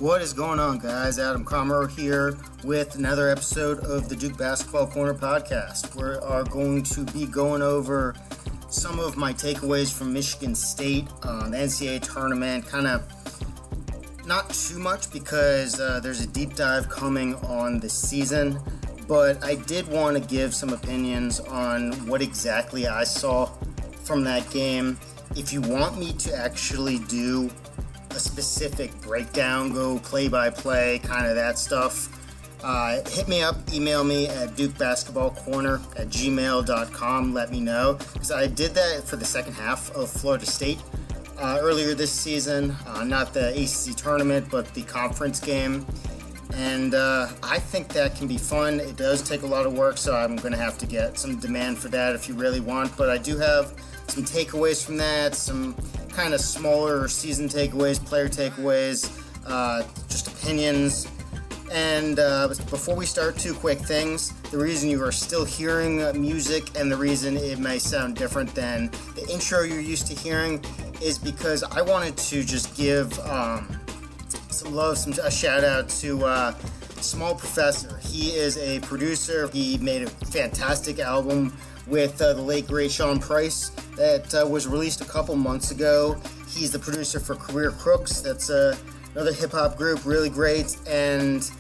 What is going on, guys? Adam Cromero here with another episode of the Duke Basketball Corner podcast. We are going to be going over some of my takeaways from Michigan State, the NCAA tournament. Kind of not too much because there's a deep dive coming on this season, but I did want to give some opinions on what exactly I saw from that game. If you want me to actually do a specific breakdown, go play-by-play, kind of that stuff, hit me up, email me at dukebasketballcorner@gmail.com. Let me know, because I did that for the second half of Florida State earlier this season, not the ACC tournament, but the conference game, and I think that can be fun. It does take a lot of work, so I'm going to have to get some demand for that if you really want, but I do have some takeaways from that, some kind of smaller season takeaways, player takeaways, just opinions. And before we start, two quick things. The reason you are still hearing music and the reason it may sound different than the intro you're used to hearing is because I wanted to just give some love, a shout out to Small Professor. He is a producer. He made a fantastic album with the late great Sean Price that was released a couple months ago. He's the producer for Career Crooks. That's another hip-hop group, really great. And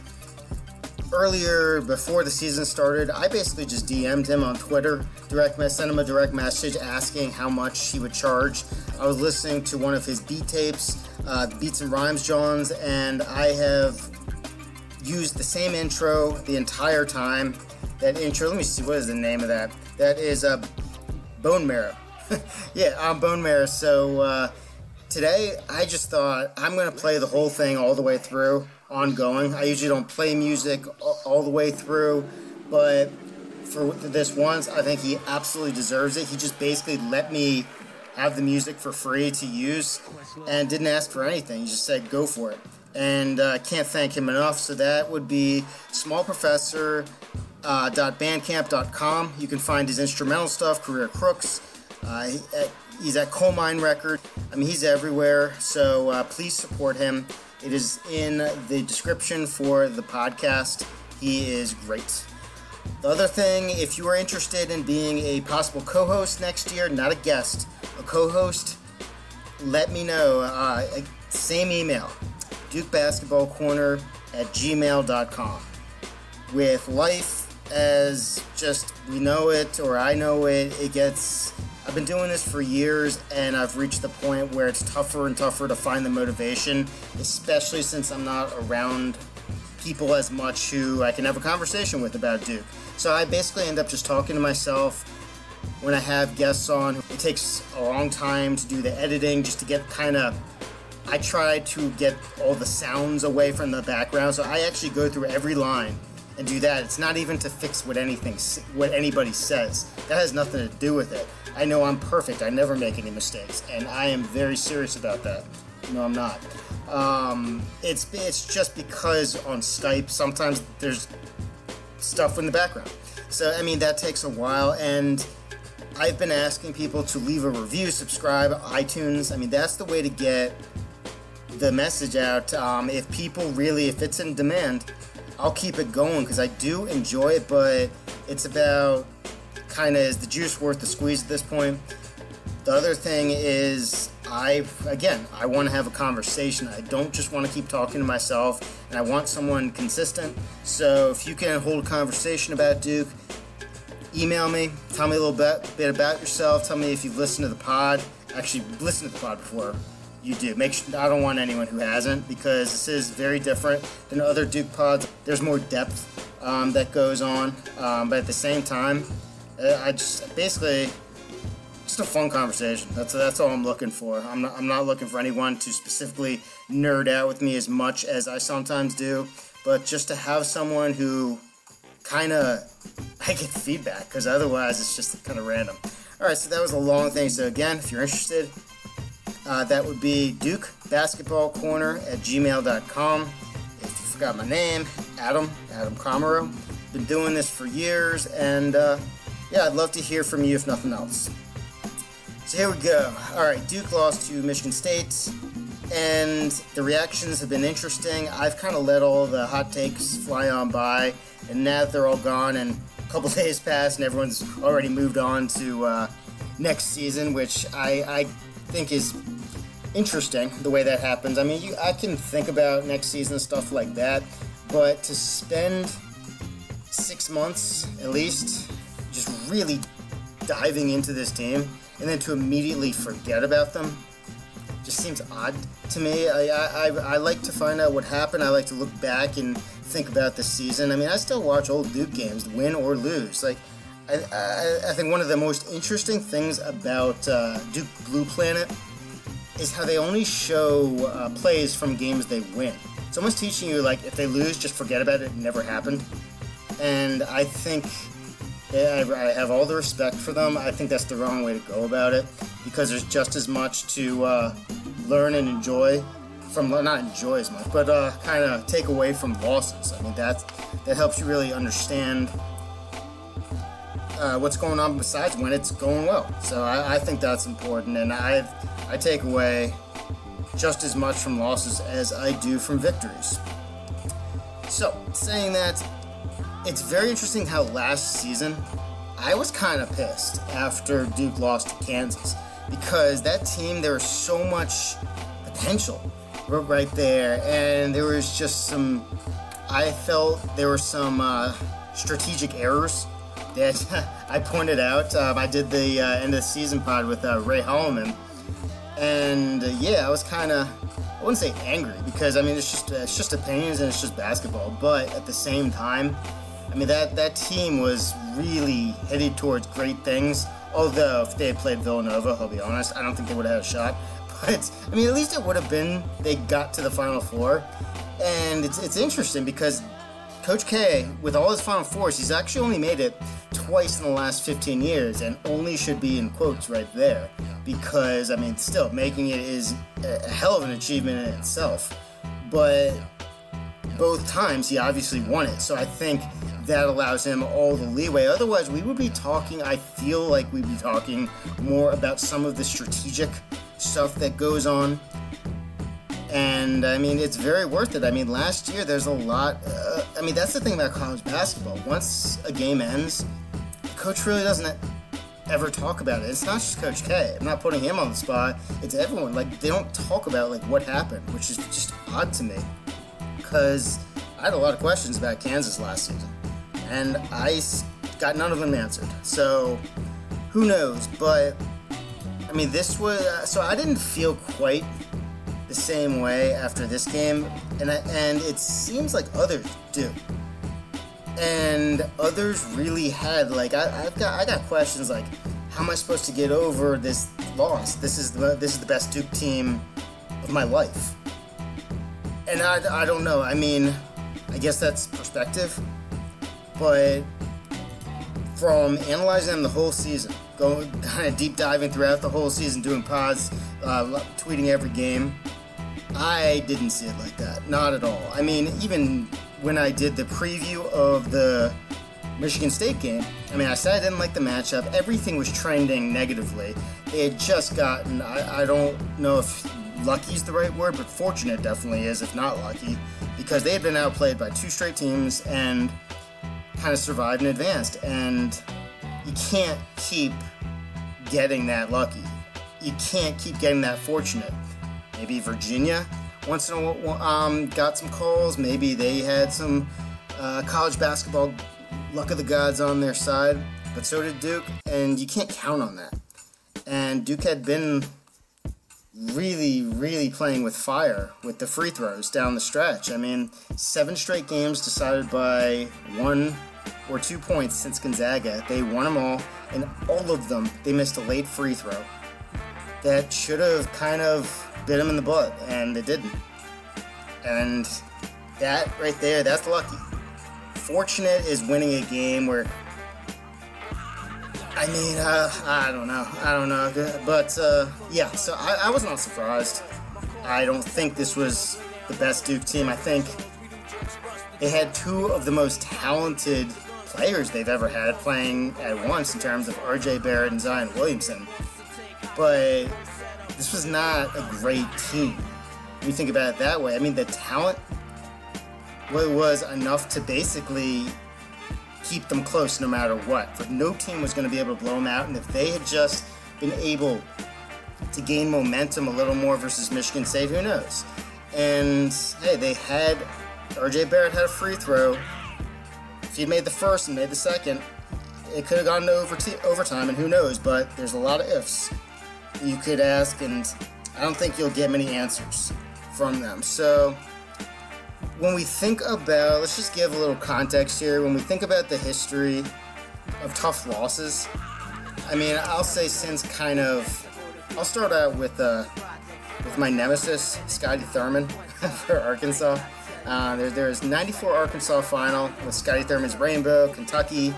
earlier, before the season started, I basically just DM'd him on Twitter, sent him a direct message asking how much he would charge. I was listening to one of his beat tapes, Beats and Rhymes Johns, and I have used the same intro the entire time. That intro, let me see, what is the name of that? That is Bone Marrow. Yeah, Bone Marrow. So today I just thought I'm going to play the whole thing all the way through, ongoing. I usually don't play music all the way through, but for this once, I think he absolutely deserves it. He just basically let me have the music for free to use and didn't ask for anything. He just said, go for it. And I can't thank him enough. So that would be smallprofessor.bandcamp.com. You can find his instrumental stuff, Career Crooks. He's at Coal Mine Record. I mean, he's everywhere. So please support him. It is in the description for the podcast. He is great. The other thing, if you are interested in being a possible co-host next year, not a guest, a co-host, let me know. Same email, dukebasketballcorner@gmail.com. With life as just we know it, or I know it, I've been doing this for years, and I've reached the point where it's tougher and tougher to find the motivation, especially since I'm not around people as much who I can have a conversation with about Duke. So I basically end up just talking to myself when I have guests on. It takes a long time to do the editing, just to get I try to get all the sounds away from the background, so I actually go through every line and do that. It's not even to fix what anybody says. That has nothing to do with it. I know I'm perfect. I never make any mistakes, and I am very serious about that. No, I'm not. It's just because on Skype sometimes there's stuff in the background. So I mean that takes a while, and I've been asking people to leave a review, subscribe, iTunes. I mean that's the way to get the message out. If it's in demand, I'll keep it going because I do enjoy it, but it's about is the juice worth the squeeze at this point? The other thing is I want to have a conversation. I don't just want to keep talking to myself, and I want someone consistent. So if you can hold a conversation about Duke, email me, tell me a little bit about yourself, tell me if you've listened to the pod. Actually, listened to the pod before you do. Make sure, I don't want anyone who hasn't, because this is very different than other Duke pods. There's more depth that goes on, but at the same time, I just basically just a fun conversation. That's all I'm looking for. I'm not looking for anyone to specifically nerd out with me as much as I sometimes do, but just to have someone who I get feedback, because otherwise it's just kind of random. All right, so that was a long thing. So again, if you're interested, that would be dukebasketballcorner@gmail.com. If you forgot my name, Adam Cromero. Been doing this for years, and yeah, I'd love to hear from you if nothing else. So here we go. All right, Duke lost to Michigan State, and the reactions have been interesting. I've kind of let all the hot takes fly on by, and now that they're all gone and a couple days passed and everyone's already moved on to next season, which I think is interesting the way that happens. I mean, I can think about next season stuff like that, but to spend 6 months at least just really diving into this team and then to immediately forget about them just seems odd to me. I like to find out what happened. I like to look back and think about the season. I mean, I still watch old Duke games, win or lose. Like, I think one of the most interesting things about Duke Blue Planet is how they only show plays from games they win. It's almost teaching you, like, if they lose, just forget about it. It never happened. And I think I have all the respect for them. I think that's the wrong way to go about it, because there's just as much to learn and enjoy from, not enjoy as much, but kind of take away from losses. I mean, that helps you really understand what's going on besides when it's going well. So I think that's important, and I take away just as much from losses as I do from victories. So, saying that, it's very interesting how last season I was kind of pissed after Duke lost to Kansas, because that team, there was so much potential right there, and there was just I felt there were some strategic errors that I pointed out. I did the end of the season pod with Ray Holloman, and yeah, I was kind of, I wouldn't say angry, because I mean it's just opinions and it's just basketball, but at the same time, I mean that team was really headed towards great things. Although if they had played Villanova, I'll be honest, I don't think they would have had a shot. But I mean, at least it would have been, they got to the Final Four, and it's interesting because Coach K, with all his Final Fours, he's actually only made it twice in the last 15 years, and only should be in quotes right there, because, I mean, still, making it is a hell of an achievement in itself, but both times he obviously won it, so I think that allows him all the leeway. Otherwise, we would be talking, I feel like we'd be talking more about some of the strategic stuff that goes on. And, I mean, it's very worth it. I mean, last year, there's a lot... I mean, that's the thing about college basketball. Once a game ends, the coach really doesn't ever talk about it. It's not just Coach K. I'm not putting him on the spot. It's everyone. Like, they don't talk about, like, what happened, which is just odd to me. Because I had a lot of questions about Kansas last season, and I got none of them answered. So, who knows? But, I mean, this was... so I didn't feel quite the same way after this game, and it seems like others do, and others really had, like, I got questions like, how am I supposed to get over this loss? This is the best Duke team of my life, and I don't know. I mean, I guess that's perspective, but from analyzing them the whole season, going kind of deep diving throughout the whole season, doing pods, tweeting every game, I didn't see it like that. Not at all. I mean, even when I did the preview of the Michigan State game, I mean, I said I didn't like the matchup. Everything was trending negatively. They had just gotten, I don't know if lucky is the right word, but fortunate definitely is, if not lucky, because they had been outplayed by two straight teams and kind of survived and advanced. And you can't keep getting that lucky. You can't keep getting that fortunate. Maybe Virginia once in a while got some calls. Maybe they had some college basketball luck of the gods on their side, but so did Duke, and you can't count on that. And Duke had been really, really playing with fire with the free throws down the stretch. I mean, 7 straight games decided by 1 or 2 points since Gonzaga. They won them all, and all of them they missed a late free throw that should have kind of bit them in the butt, and it didn't. And that right there, that's lucky. Fortunate is winning a game where, I mean, I don't know, but yeah, so I was not surprised. I don't think this was the best Duke team. I think they had 2 of the most talented players they've ever had playing at once in terms of RJ Barrett and Zion Williamson. But this was not a great team. when you think about it that way. I mean, the talent was enough to basically keep them close no matter what. But no team was going to be able to blow them out, and if they had just been able to gain momentum a little more versus Michigan State, who knows? And hey, they had RJ Barrett had a free throw. If he'd made the first and made the second, it could have gone to overtime, and who knows? But there's a lot of ifs you could ask, and I don't think you'll get many answers from them. So when we think about, let's just give a little context here. When we think about the history of tough losses, I mean, I'll say since kind of, I'll start out with my nemesis, Scotty Thurman for Arkansas. There's 94 Arkansas final with Scotty Thurman's Rainbow, Kentucky,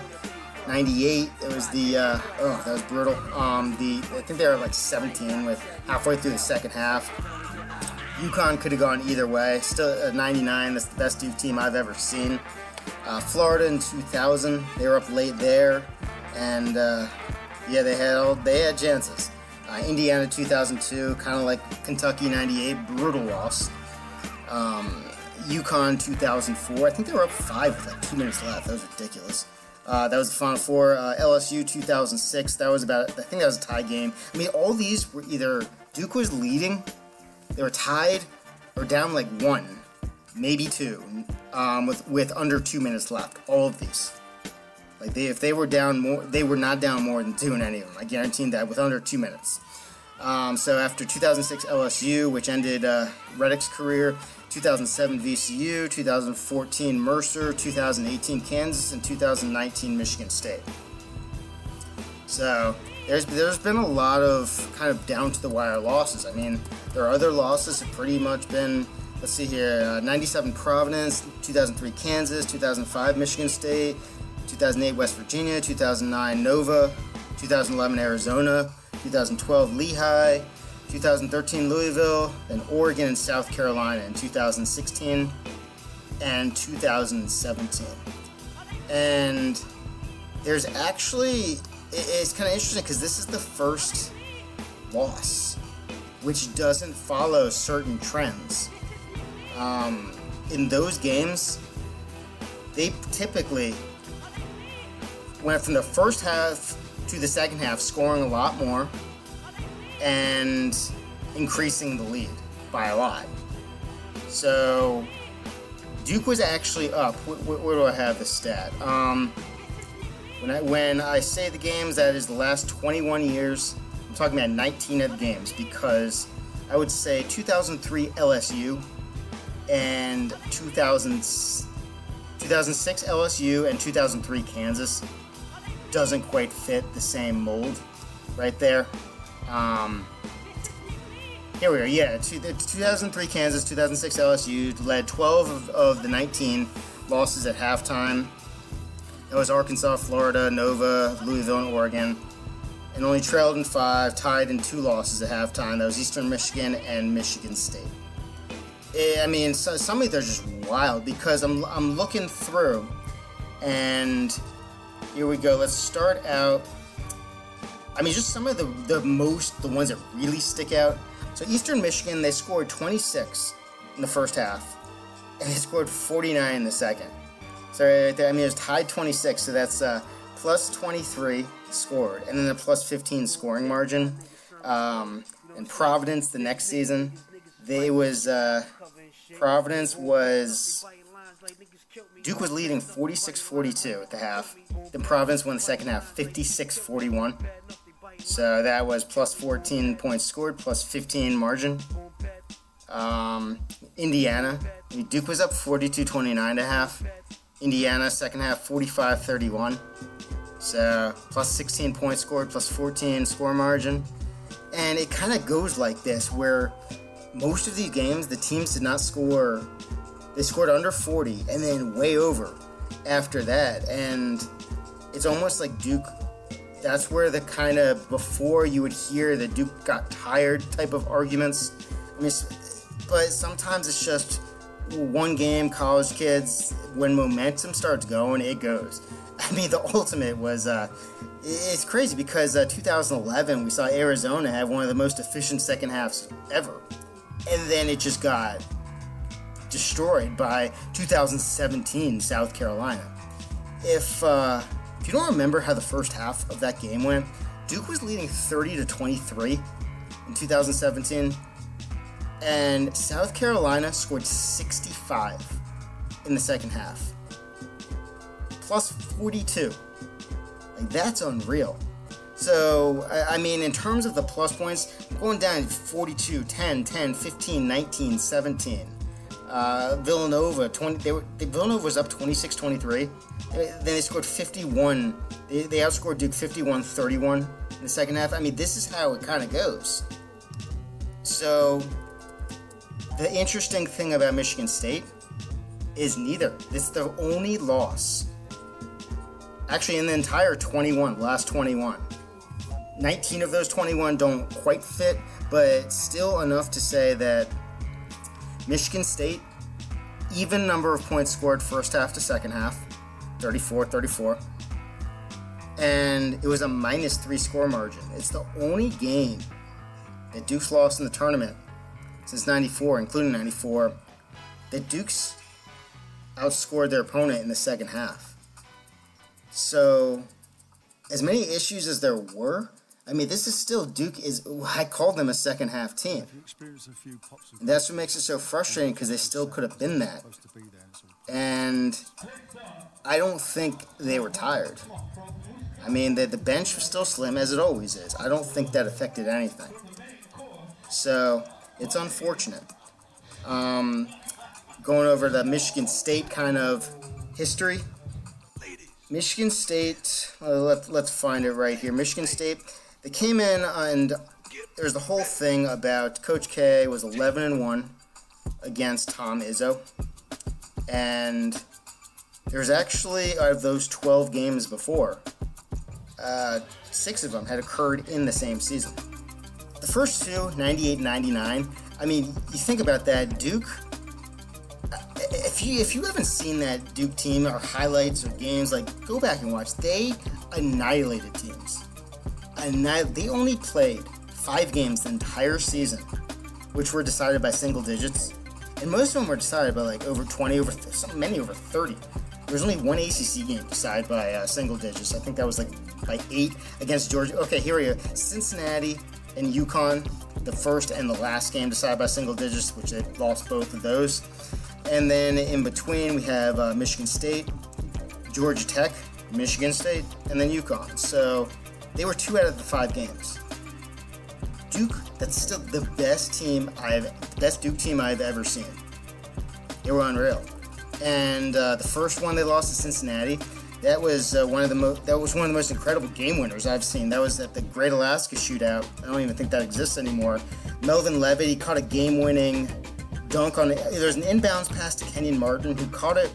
98. It was that was brutal. I think they were like 17 with halfway through the second half. UConn could have gone either way. Still 99. That's the best Duke team I've ever seen. Florida in 2000. They were up late there, and yeah, they had chances. Indiana 2002, kind of like Kentucky 98, brutal loss. UConn 2004, I think they were up 5 with like 2 minutes left. That was ridiculous. That was the Final Four. LSU 2006, I think that was a tie game. I mean, all these were either Duke was leading, they were tied, or down like 1, maybe 2, with under 2 minutes left. All of these. Like if they were down more, they were not down more than 2 in any of them. I guarantee that with under 2 minutes. So after 2006 LSU, which ended Reddick's career, 2007 VCU, 2014 Mercer, 2018 Kansas, and 2019 Michigan State. So there's been a lot of kind of down to the wire losses. I mean, there are other losses have pretty much been, let's see here, 97 Providence, 2003 Kansas, 2005 Michigan State, 2008 West Virginia, 2009 Nova, 2011 Arizona, 2012 Lehigh, 2013 Louisville, then Oregon and South Carolina in 2016 and 2017. And there's actually, it's kind of interesting because this is the first loss which doesn't follow certain trends. In those games, they typically went from the first half to the second half scoring a lot more and increasing the lead by a lot. So Duke was actually up. Where do I have the stat? When I say the games, that is the last 21 years. I'm talking about 19 of the games, because I would say 2003 LSU and 2006 LSU and 2003 Kansas doesn't quite fit the same mold right there. Here we are, yeah, 2003 Kansas, 2006 LSU led 12 of the 19 losses at halftime. That was Arkansas, Florida, Nova, Louisville, and Oregon. And only trailed in 5, tied in 2 losses at halftime. That was Eastern Michigan and Michigan State. I mean, some of these are just wild, because I'm looking through, and here we go. Let's start out. I mean, just some of the ones that really stick out. So Eastern Michigan, they scored 26 in the first half, and they scored 49 in the second. So right there, I mean, it was tied 26, so that's plus 23 scored, and then a plus 15 scoring margin. And Providence the next season, Providence was, Duke was leading 46-42 at the half. Then Providence won the second half 56-41. So that was plus 14 points scored, plus 15 margin. Indiana, Duke was up 42-29 at half. Indiana, second half, 45-31. So plus 16 points scored, plus 14 score margin. And it kind of goes like this, where most of these games, the teams did not score. They scored under 40 and then way over after that. And it's almost like Duke, that's where the kind of, before you would hear the Duke got tired type of arguments. I mean, but sometimes it's just one game, college kids, when momentum starts going, it goes. I mean, the ultimate was, it's crazy because 2011, we saw Arizona have one of the most efficient second halves ever. and then it just got destroyed by 2017 South Carolina. If you don't remember how the first half of that game went, Duke was leading 30-23 in 2017, and South Carolina scored 65 in the second half, plus 42. Like, that's unreal. So, I mean, in terms of the plus points, going down 42, 10, 10, 15, 19, 17. Villanova, Villanova was up 26-23. Then they scored 51. They outscored Duke 51-31 in the second half. I mean, this is how it kind of goes. So, the interesting thing about Michigan State is neither. It's the only loss, actually, in the entire 21, last 21. 19 of those 21 don't quite fit, but still enough to say that Michigan State, even number of points scored first half to second half, 34-34, and it was a -3 score margin. It's the only game that Duke's lost in the tournament since 94, including 94, that Duke's outscored their opponent in the second half. So, as many issues as there were, I mean, this is still Duke I called them a second half team. And that's what makes it so frustrating, because they still could have been that. And I don't think they were tired. I mean, the bench was still slim, as it always is. I don't think that affected anything. So, it's unfortunate. Going over the Michigan State kind of history. Michigan State, let's find it right here. Michigan State, they came in and there's the whole thing about Coach K was 11-1 against Tom Izzo. And there's actually, out of those 12 games before, 6 of them had occurred in the same season. The first two, 98-99, I mean, you think about that, Duke, if you haven't seen that Duke team or highlights or games, like, go back and watch. They annihilated teams. They only played 5 games the entire season, which were decided by single digits, and most of them were decided by like over 20, many over 30. There was only one ACC game decided by single digits. I think that was like by 8 against Georgia. Okay, here we go. Cincinnati and UConn, the first and the last game decided by single digits, which they lost both of those. And then in between, we have Michigan State, Georgia Tech, Michigan State, and then UConn. So they were 2 out of the 5 games. Duke, that's still the best Duke team I've ever seen. They were unreal. And the first one they lost to Cincinnati, that was one of the most incredible game winners I've seen. That was at the Great Alaska Shootout. I don't even think that exists anymore. Melvin Levitt, he caught a game-winning dunk on it. There's an inbounds pass to Kenyon Martin, who caught it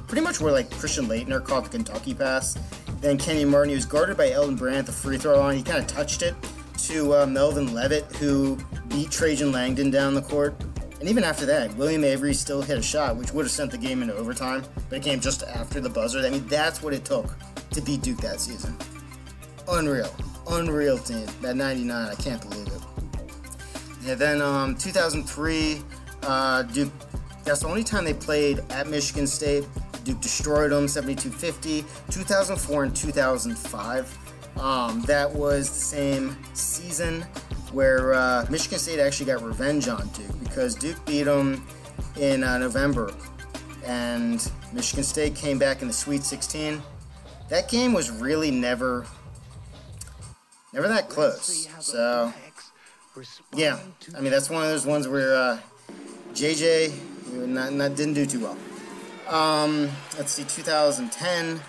pretty much where like Christian Laettner caught the Kentucky pass. Then Kenyon Martin, he was guarded by Eldon Brand at the free throw line. He kind of touched it to Melvin Levitt, who beat Trajan Langdon down the court. And even after that, William Avery still hit a shot, which would have sent the game into overtime, but it came just after the buzzer. I mean, that's what it took to beat Duke that season. Unreal. Unreal team. That 99, I can't believe it. And then 2003, Duke, that's the only time they played at Michigan State. Duke destroyed them, 72-50. 2004 and 2005, that was the same season where Michigan State actually got revenge on Duke, because Duke beat them in November, and Michigan State came back in the Sweet 16. That game was really never that close. So, yeah, I mean, that's one of those ones where JJ didn't do too well. Let's see, 2010,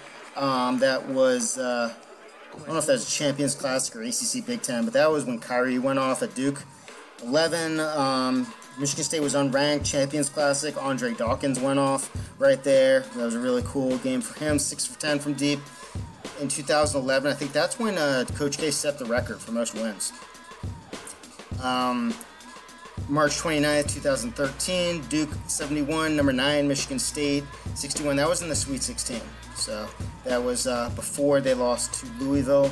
that was, I don't know if that's a Champions Classic or ACC Big Ten, but that was when Kyrie went off at Duke. 11, Michigan State was unranked, Champions Classic. Andre Dawkins went off right there. That was a really cool game for him, 6 for 10 from deep. In 2011, I think that's when Coach K set the record for most wins. March 29th, 2013, Duke 71, number 9, Michigan State 61. That was in the Sweet 16. So that was before they lost to Louisville.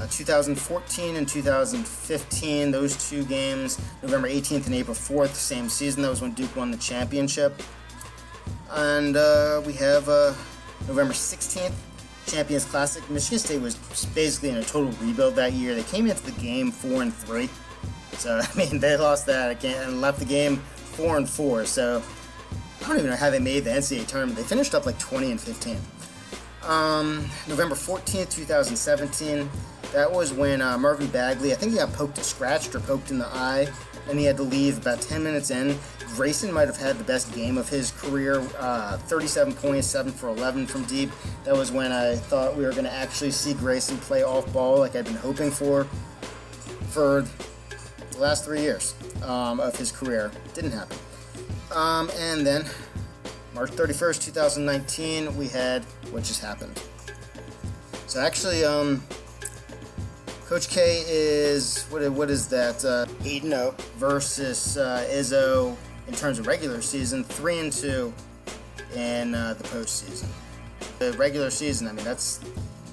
2014 and 2015, those 2 games, November 18th and April 4th, same season. That was when Duke won the championship. And we have November 16th, Champions Classic. Michigan State was basically in a total rebuild that year. They came into the game 4-3. So, I mean, they lost that again and left the game 4-4. So, I don't even know how they made the NCAA tournament. They finished up like 20-15. November 14th, 2017. That was when Marvin Bagley, I think he got scratched or poked in the eye, and he had to leave about 10 minutes in. Grayson might have had the best game of his career, 37 points, 7 for 11 from deep. That was when I thought we were going to actually see Grayson play off ball like I'd been hoping for the last 3 years of his career. Didn't happen. And then March 31st, 2019, we had what just happened. So actually, Coach K is, what is that, 8-0 versus Izzo in terms of regular season, 3-2 in the postseason. The regular season, I mean, that's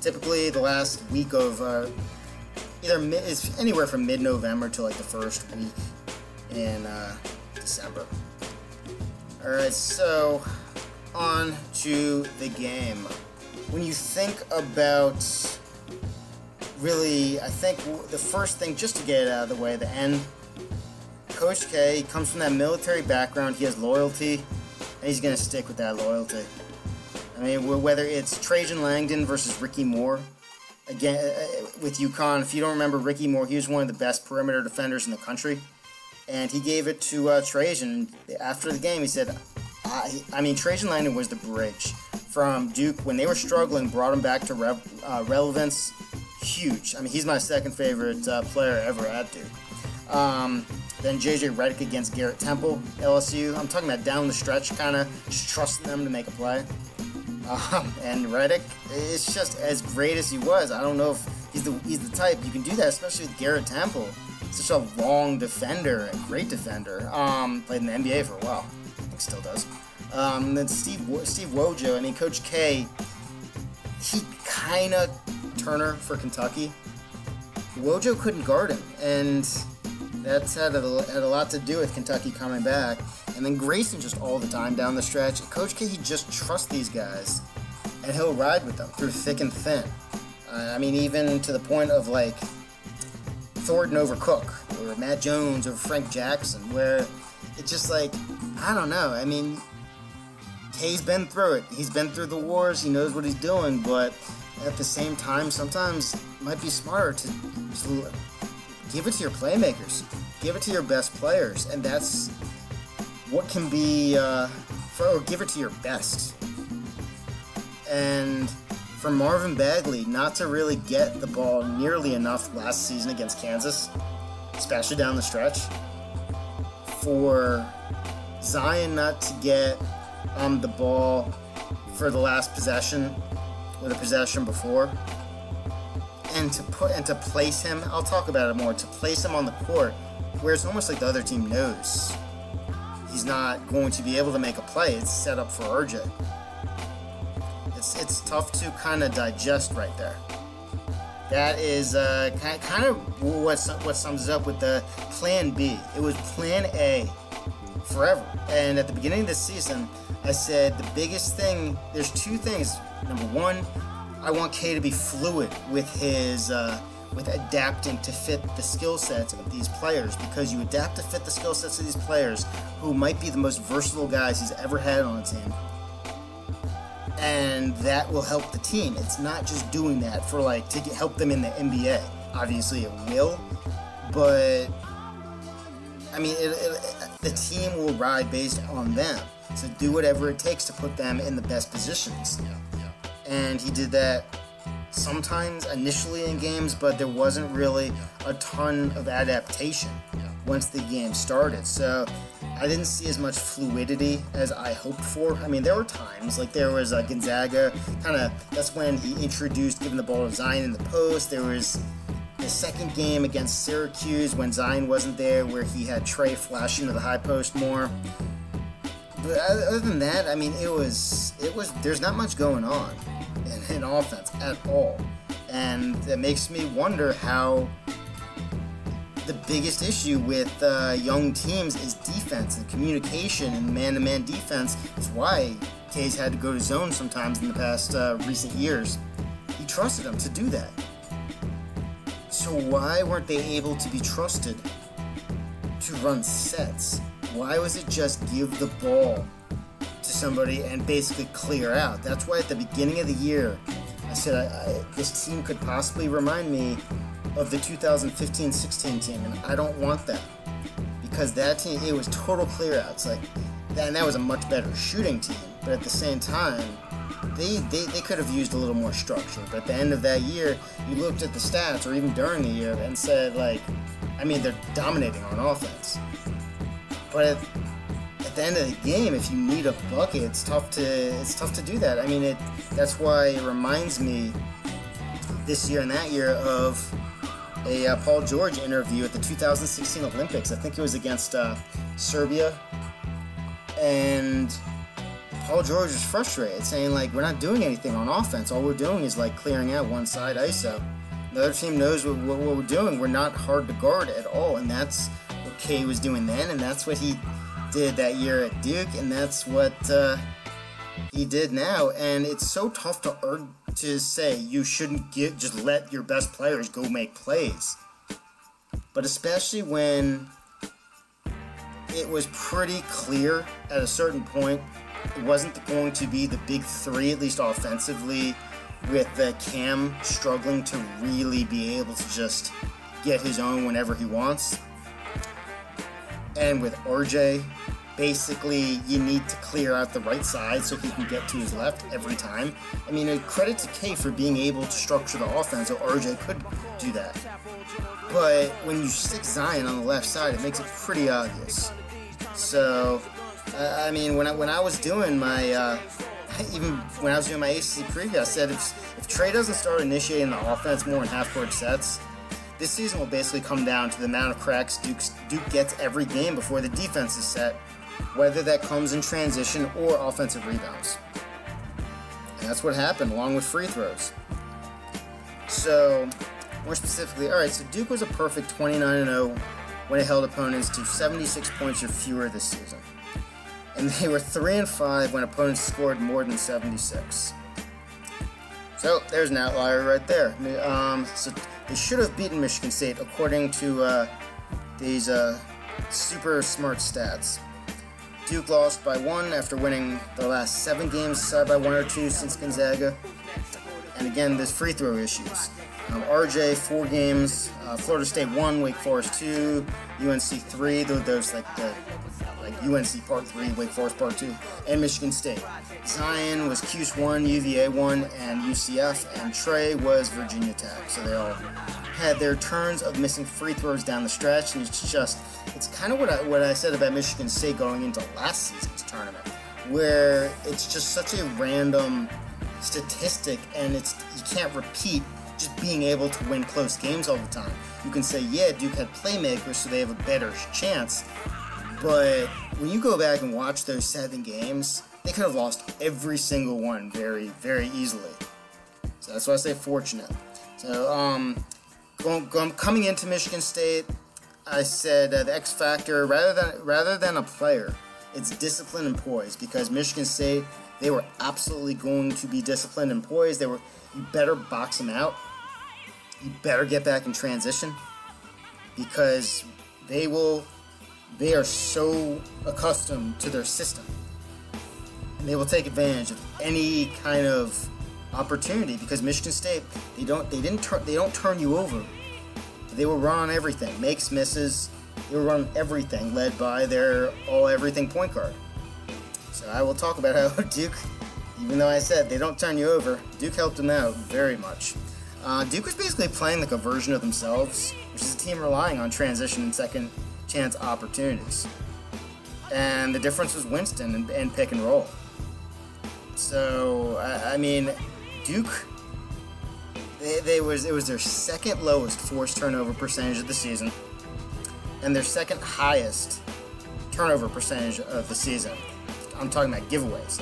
typically the last week of it's anywhere from mid-November to like the first week in December. Alright, so on to the game. When you think about, really, I think the first thing, just to get it out of the way, the end, Coach K comes from that military background. He has loyalty, and he's going to stick with that loyalty. I mean, whether it's Trajan Langdon versus Ricky Moore, again, with UConn, if you don't remember Ricky Moore, he was one of the best perimeter defenders in the country, and he gave it to Trajan. After the game, he said, I mean, Trajan Langdon was the bridge from Duke. When they were struggling, brought him back to relevance. Huge. I mean, he's my second favorite player ever at Duke. Then J.J. Redick against Garrett Temple, LSU. I'm talking about down the stretch, kind of just trusting them to make a play. And Redick is just as great as he was. I don't know if he's the type you can do that, especially with Garrett Temple. Such a long defender, a great defender. Played in the NBA for a while. I think still does. Then Steve Wojo. I mean, Coach K, he kind of Turner for Kentucky. Wojo couldn't guard him, and that's had a lot to do with Kentucky coming back. And then Grayson just all the time down the stretch. Coach K, he just trusts these guys, and he'll ride with them through thick and thin. I mean, even to the point of like Thornton over Cook, or Matt Jones over Frank Jackson, where it's just like, I don't know. I mean, K's been through it. He's been through the wars. He knows what he's doing, but at the same time, sometimes it might be smarter to give it to your playmakers. Give it to your best players, and that's what can be, or give it to your best. And for Marvin Bagley not to really get the ball nearly enough last season against Kansas, especially down the stretch, for Zion not to get the ball for the last possession or the possession before, and to place him, I'll talk about it more, to place him on the court where it's almost like the other team knows he's not going to be able to make a play. It's set up for RJ. It's tough to kind of digest right there. That is kind of what sums it up with the Plan B. It was Plan A forever. And at the beginning of this season, I said the biggest thing, there's two things. Number one, I want K to be fluid with his with adapting to fit the skill sets of these players, because you adapt to fit the skill sets of these players who might be the most versatile guys he's ever had on a team. And that will help the team. It's not just doing that for to help them in the NBA. Obviously it will, but I mean, the team will ride based on them. So do whatever it takes to put them in the best positions. And he did that sometimes initially in games, but there wasn't really a ton of adaptation once the game started. So I didn't see as much fluidity as I hoped for. I mean, there were times, like there was Gonzaga, that's when he introduced giving the ball to Zion in the post. There was the second game against Syracuse when Zion wasn't there, where he had Trey flash into the high post more. But other than that, I mean, it was there's not much going on in offense at all. And that makes me wonder how the biggest issue with young teams is defense and communication and man-to-man defense. Is why K's had to go to zone sometimes in the past recent years. He trusted them to do that. So why weren't they able to be trusted to run sets? Why was it just give the ball to somebody and basically clear out? That's why at the beginning of the year, I said this team could possibly remind me of the 2015-16 team, and I don't want that. Because that team, it was total clear outs. And that was a much better shooting team, but at the same time, they could have used a little more structure. But at the end of that year, you looked at the stats, or even during the year, and said, they're dominating on offense. But at the end of the game, if you need a bucket, it's tough to do that. That's why it reminds me this year and that year of a Paul George interview at the 2016 Olympics. I think it was against Serbia, and Paul George was frustrated, saying we're not doing anything on offense. All we're doing is clearing out one side ISO. The other team knows what we're doing. We're not hard to guard at all, and that's what K was doing then, and that's what he did that year at Duke, and that's what he did now. And it's so tough to say you shouldn't just let your best players go make plays, but especially when it was pretty clear at a certain point it wasn't going to be the big three, at least offensively, with Cam struggling to really be able to just get his own whenever he wants. And with RJ, basically you need to clear out the right side so he can get to his left every time. Credit to K for being able to structure the offense so RJ could do that. But when you stick Zion on the left side, it makes it pretty obvious. So, when I was doing my even when I was doing my ACC preview, I said if Trey doesn't start initiating the offense more in half-court sets, this season will basically come down to the amount of cracks Duke gets every game before the defense is set, whether that comes in transition or offensive rebounds. And that's what happened, along with free throws. So, more specifically, so Duke was a perfect 29-0 when it held opponents to 76 points or fewer this season. And they were 3-5 when opponents scored more than 76. So there's an outlier right there. So they should have beaten Michigan State according to these super smart stats. Duke lost by 1 after winning the last 7 games side by 1 or 2 since Gonzaga. And again, there's free throw issues. RJ 4 games, Florida State 1, Wake Forest 2, UNC 3. Those UNC Part 3, Wake Forest Part 2, and Michigan State. Zion was Cuse 1, UVA 1, and UCF, and Trey was Virginia Tech. So they all had their turns of missing free throws down the stretch, and it's kind of what I said about Michigan State going into last season's tournament, where it's just such a random statistic, and you can't repeat just being able to win close games all the time. You can say, yeah, Duke had playmakers, so they have a better chance. But when you go back and watch those 7 games, they could have lost every single one very, very easily. So that's why I say fortunate. So coming into Michigan State, I said the X factor, rather than a player, it's discipline and poise. Because Michigan State, they were absolutely going to be disciplined and poised. You better box them out. You better get back in transition, because they are so accustomed to their system, and they will take advantage of any kind of opportunity. Because Michigan State, they don't turn you over. They will run on everything, makes, misses. They will run everything, led by their all-everything point guard. So I will talk about how Duke, even though I said they don't turn you over, Duke helped them out very much. Duke was basically playing like a version of themselves, which is a team relying on transition and second chance opportunities. And the difference was Winston and pick and roll. So, Duke, it was their second lowest forced turnover percentage of the season, and their second highest turnover percentage of the season. I'm talking about giveaways.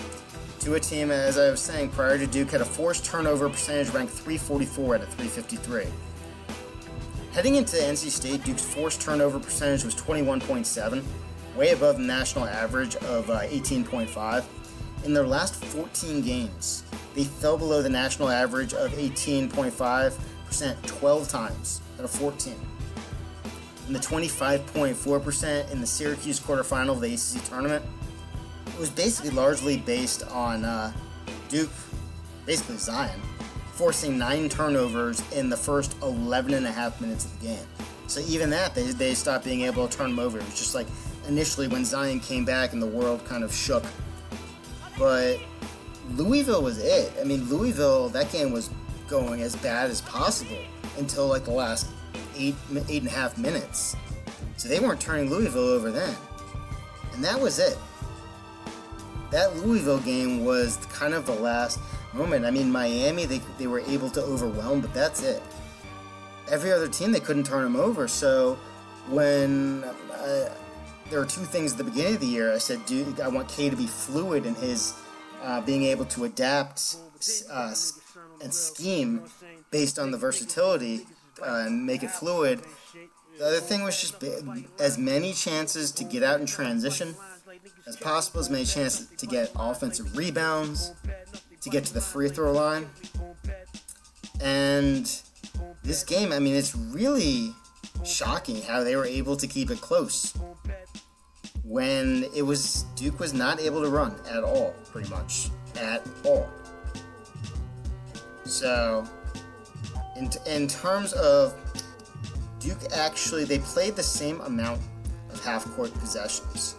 To to a team, as I was saying prior to Duke, had a forced turnover percentage ranked 344 out of 353. Heading into NC State, Duke's forced turnover percentage was 21.7, way above the national average of 18.5. In their last 14 games, they fell below the national average of 18.5% 12 times out of 14. And the 25.4% in the Syracuse quarterfinal of the ACC tournament, it was basically largely based on Duke, basically Zion, forcing 9 turnovers in the first 11 and a half minutes of the game. So even that, they stopped being able to turn them over. It was just like initially when Zion came back and the world kind of shook. But Louisville was it. I mean, Louisville, that game was going as bad as possible until like the last 8.5 minutes. So they weren't turning Louisville over then. And that was it. That Louisville game was kind of the last moment. I mean, Miami, they were able to overwhelm, but that's it. Every other team, they couldn't turn them over. So when there were 2 things at the beginning of the year, I said, dude, I want K to be fluid in his being able to adapt and scheme based on the versatility and make it fluid. The other thing was just as many chances to get out in transition as possible, as many chances to get offensive rebounds, to get to the free throw line. And this game, I mean, it's really shocking how they were able to keep it close when Duke was not able to run at all, pretty much, at all. So, in terms of Duke, actually, they played the same amount of half-court possessions.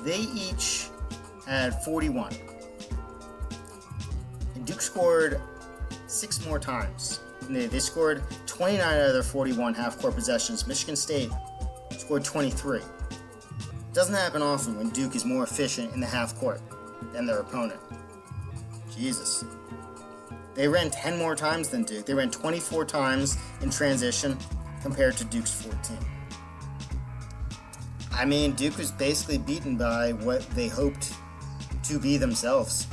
They each had 41. And Duke scored 6 more times. They scored 29 out of their 41 half-court possessions. Michigan State scored 23. It doesn't happen often when Duke is more efficient in the half-court than their opponent. Jesus. They ran 10 more times than Duke. They ran 24 times in transition compared to Duke's 14. I mean, Duke was basically beaten by what they hoped to be themselves.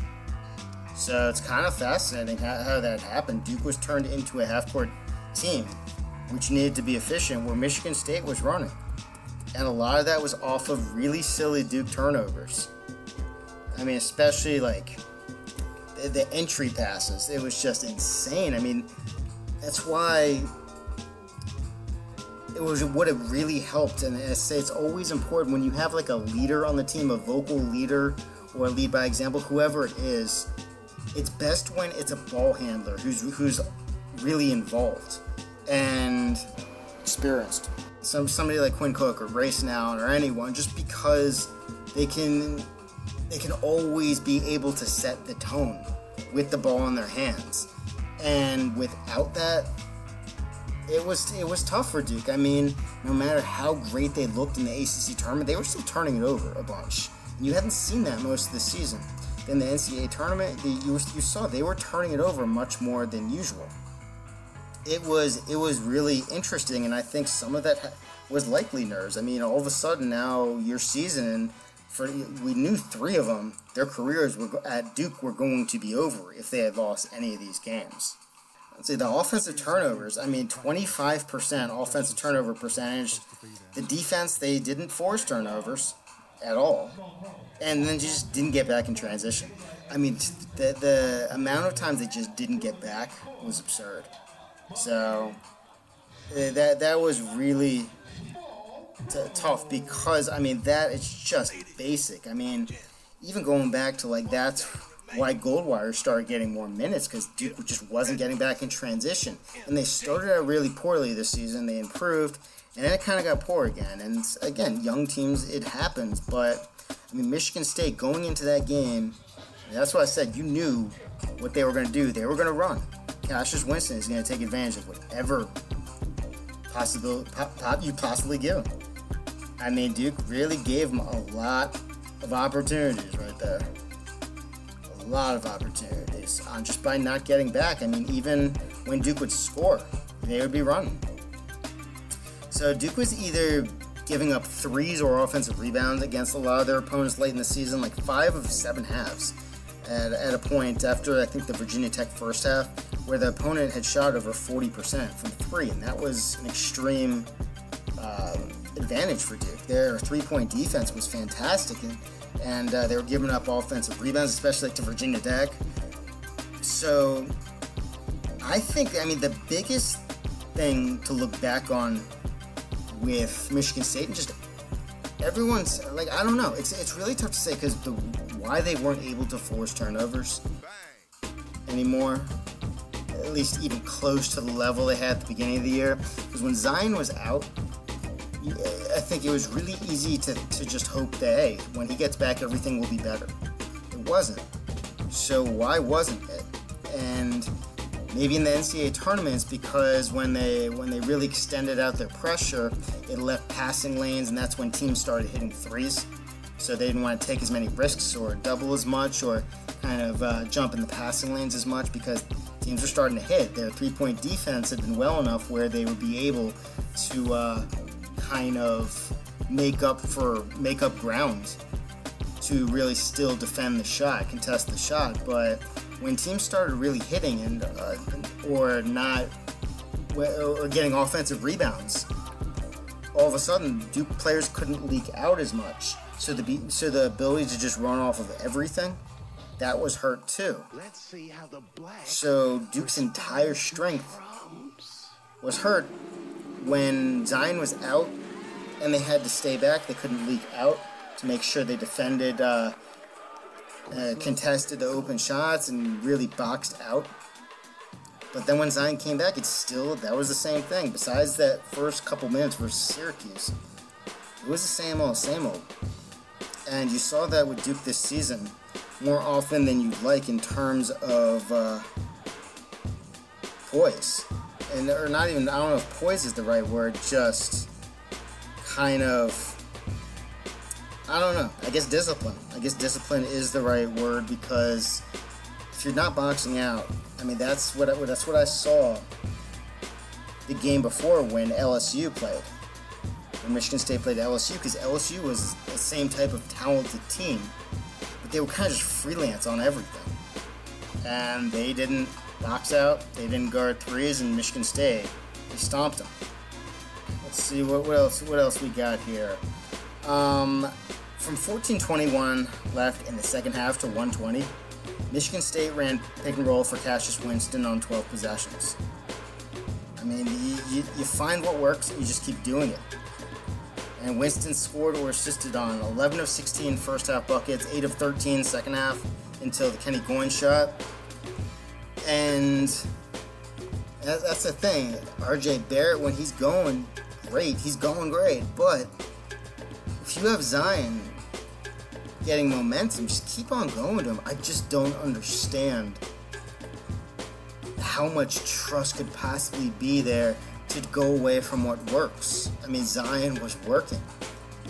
So it's kind of fascinating how that happened. Duke was turned into a half-court team, which needed to be efficient, where Michigan State was running. And a lot of that was off of really silly Duke turnovers. I mean, especially like the entry passes. It was just insane. I mean, that's why it would have really helped. And I say it's always important when you have like a leader on the team, a vocal leader or a lead by example, whoever it is. It's best when it's a ball handler who's really involved and experienced. Somebody like Quinn Cook or Grayson Allen or anyone, just because they can always be able to set the tone with the ball in their hands. And without that, it was tough for Duke. I mean, no matter how great they looked in the ACC tournament, they were still turning it over a bunch. And you hadn't seen that most of the season. In the NCAA tournament, you saw they were turning it over much more than usual. It was really interesting, and I think some of that was likely nerves. I mean, all of a sudden now your season, we knew 3 of them, their careers at Duke were going to be over if they had lost any of these games. Let's see, the offensive turnovers, I mean, 25% offensive turnover percentage. The defense, they didn't force turnovers at all. And then just didn't get back in transition. I mean, the amount of times they just didn't get back was absurd. So that was really tough because, I mean, that is just basic. I mean, even going back to, like, that's why Goldwire started getting more minutes, because Duke just wasn't getting back in transition. And they started out really poorly this season. They improved, and then it kind of got poor again. And, again, young teams, it happens, but I mean, Michigan State going into that game, that's what I said. You knew what they were going to do. They were going to run. Cassius Winston is going to take advantage of whatever you possibly give him. I mean, Duke really gave them a lot of opportunities right there. A lot of opportunities just by not getting back. I mean, even when Duke would score, they would be running. So Duke was either giving up threes or offensive rebounds against a lot of their opponents late in the season, like 5 of 7 halves. at a point after, I think, the Virginia Tech first half, where the opponent had shot over 40% from three, and that was an extreme advantage for Duke. Their three-point defense was fantastic, and they were giving up offensive rebounds, especially to Virginia Tech. So I think, I mean, the biggest thing to look back on with Michigan State, and just everyone's, like, I don't know, it's really tough to say, because why they weren't able to force turnovers anymore, at least even close to the level they had at the beginning of the year, because when Zion was out, I think it was really easy to just hope that, hey, when he gets back, everything will be better. It wasn't. So why wasn't it? And maybe in the NCAA tournaments, because when they really extended out their pressure, it left passing lanes, and that's when teams started hitting threes. So they didn't want to take as many risks or double as much or kind of jump in the passing lanes as much, because teams were starting to hit. Their three-point defense had been well enough where they would be able to kind of make up ground to really still defend the shot, contest the shot. But when teams started really hitting and or getting offensive rebounds, all of a sudden Duke players couldn't leak out as much. So the ability to just run off of everything, that was hurt too. So Duke's entire strength was hurt when Zion was out and they had to stay back. They couldn't leak out to make sure they defended, contested the open shots and really boxed out. But then when Zion came back, that was the same thing. Besides that first couple minutes versus Syracuse, it was the same old. And you saw that with Duke this season more often than you'd like in terms of poise. Or not even, I don't know if poise is the right word, just kind of, I don't know, I guess discipline. I guess discipline is the right word, because if you're not boxing out, I mean, that's what I saw the game before when LSU played. When Michigan State played LSU, because LSU was the same type of talented team, but they were kind of just freelance on everything. And they didn't box out, they didn't guard threes, and Michigan State, they stomped them. Let's see, what else we got here. From 14:21 left in the second half to 1:20, Michigan State ran pick and roll for Cassius Winston on 12 possessions. I mean, you find what works, and you just keep doing it. And Winston scored or assisted on 11 of 16 first half buckets, 8 of 13 second half until the Kenny Goins shot. And that's the thing. RJ Barrett, when he's going great, but if you have Zion getting momentum, just keep on going to him. I just don't understand how much trust could possibly be there to go away from what works. I mean, Zion was working,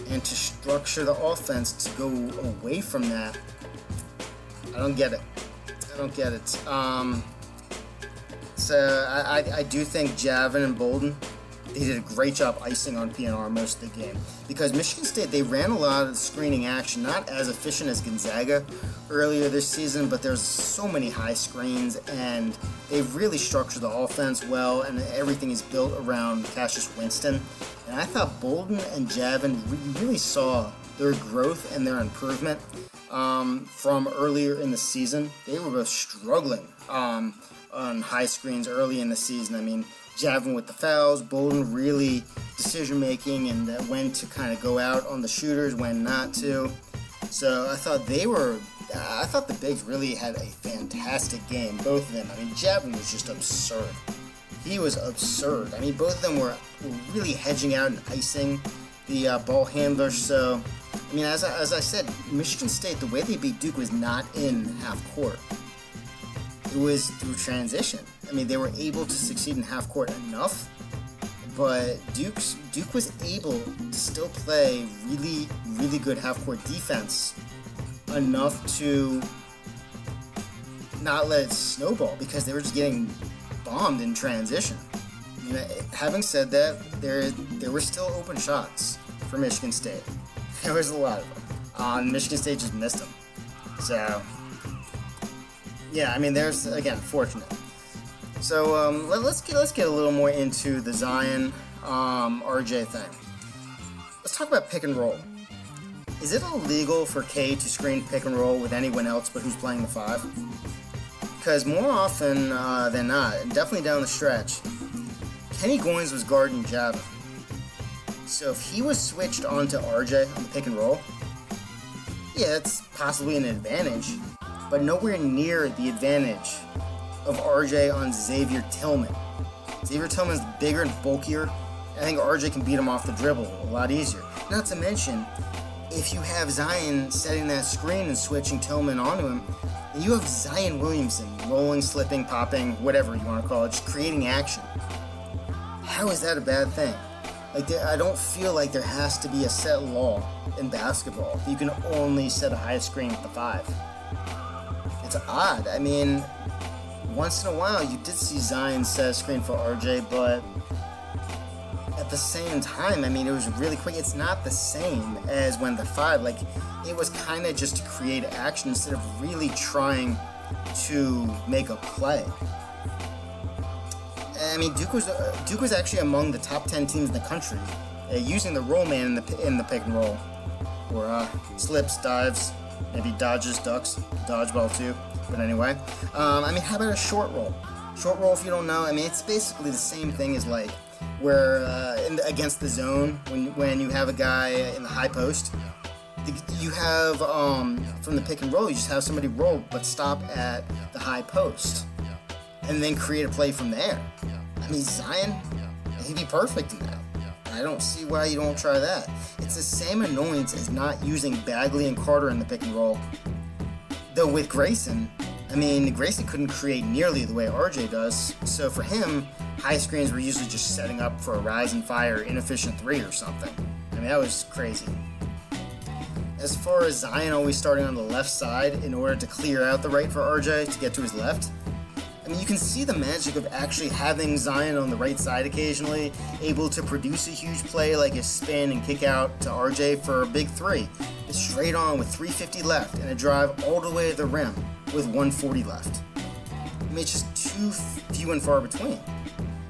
and to structure the offense to go away from that, I don't get it. So I do think Javin and Bolden, they did a great job icing on PNR most of the game, because Michigan State, they ran a lot of screening action, not as efficient as Gonzaga earlier this season, but there's so many high screens, and they've really structured the offense well, and everything is built around Cassius Winston. And I thought Bolden and Javin, you really saw their growth and their improvement from earlier in the season. They were both struggling on high screens early in the season. I mean, Javin with the fouls, Bolden really decision-making and when to kind of go out on the shooters, when not to. So I thought the bigs really had a fantastic game, both of them. I mean, Javin was just absurd. He was absurd. I mean, both of them were really hedging out and icing the ball handlers. So, I mean, as I said, Michigan State, the way they beat Duke was not in half court. It was through transition. I mean, they were able to succeed in half court enough, but Duke was able to still play really, really good half court defense enough to not let it snowball, because they were just getting bombed in transition. I mean, having said that, there were still open shots for Michigan State. There was a lot of them. Michigan State just missed them. So Yeah, I mean, there's, again, fortunate. So let's get a little more into the Zion RJ thing. Let's talk about pick and roll. Is it illegal for K to screen pick and roll with anyone else but who's playing the 5? Because more often than not, and definitely down the stretch, Kenny Goins was guarding Javin. So if he was switched onto RJ on the pick and roll, yeah, it's possibly an advantage, but nowhere near the advantage of RJ on Xavier Tillman. Xavier Tillman's bigger and bulkier. I think RJ can beat him off the dribble a lot easier. Not to mention, if you have Zion setting that screen and switching Tillman onto him, then you have Zion Williamson rolling, slipping, popping, whatever you want to call it, just creating action. How is that a bad thing? Like, I don't feel like there has to be a set law in basketball. You can only set a high screen with the 5. It's odd. I mean, once in a while you did see Zion set a screen for RJ, but at the same time, I mean, it was really quick. It's not the same as when the 5, like, it was kind of just to create action instead of really trying to make a play. I mean, Duke was actually among the top 10 teams in the country using the roll man in the pick and roll, or slips, dives, maybe dodges, ducks, dodgeball too. But anyway, I mean, how about a short roll? Short roll, if you don't know, I mean, it's basically the same thing as like where against the zone when you have a guy in the high post. You have from the pick and roll, you just have somebody roll but stop at the high post and then create a play from there. I mean, Zion, he'd be perfect in that. I don't see why you don't try that. It's the same annoyance as not using Bagley and Carter in the pick and roll. Though with Grayson, I mean, Grayson couldn't create nearly the way RJ does, so for him, high screens were usually just setting up for a rise and fire inefficient 3 or something. I mean, that was crazy. As far as Zion always starting on the left side in order to clear out the right for RJ to get to his left, I mean, you can see the magic of actually having Zion on the right side occasionally, able to produce a huge play like a spin and kick out to RJ for a big 3. It's straight on with 3:50 left and a drive all the way to the rim with 1:40 left. I mean, it's just too few and far between.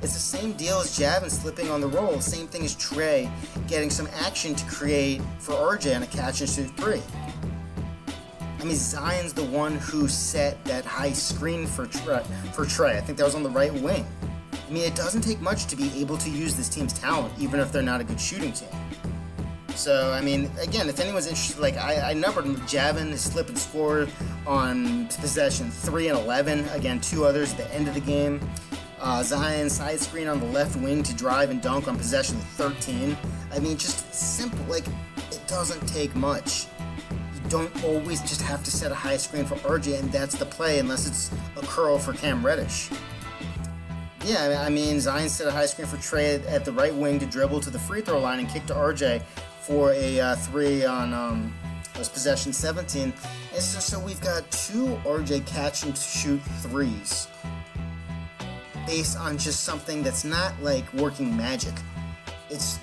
It's the same deal as Javin slipping on the roll, same thing as Trey getting some action to create for RJ on a catch and shoot 3. I mean, Zion's the one who set that high screen for Trey. I think that was on the right wing. I mean, it doesn't take much to be able to use this team's talent, even if they're not a good shooting team. So, I mean, again, if anyone's interested, like, I numbered Javin, slip and score on possession 3 and 11. Again, 2 others at the end of the game. Zion side screen on the left wing to drive and dunk on possession 13. I mean, just simple. Like, it doesn't take much. Don't always just have to set a high screen for RJ and that's the play unless it's a curl for Cam Reddish. Yeah, I mean, Zion set a high screen for Trey at the right wing to dribble to the free throw line and kick to RJ for a 3 on was possession 17. And so we've got 2 RJ catch and shoot 3s based on just something that's not like working magic. It's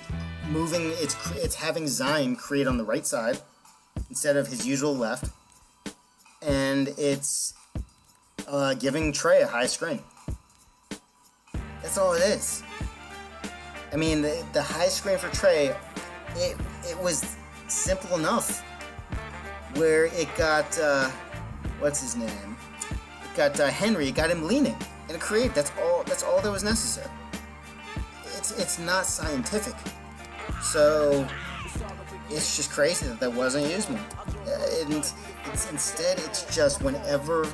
moving, it's having Zion create on the right side instead of his usual left, and it's giving Trey a high screen. That's all it is. I mean, the high screen for Trey, it was simple enough where it got, what's his name? It got Henry, it got him leaning, and it created, that's all that was necessary. It's not scientific. So, it's just crazy that wasn't used more. Instead, it's just whenever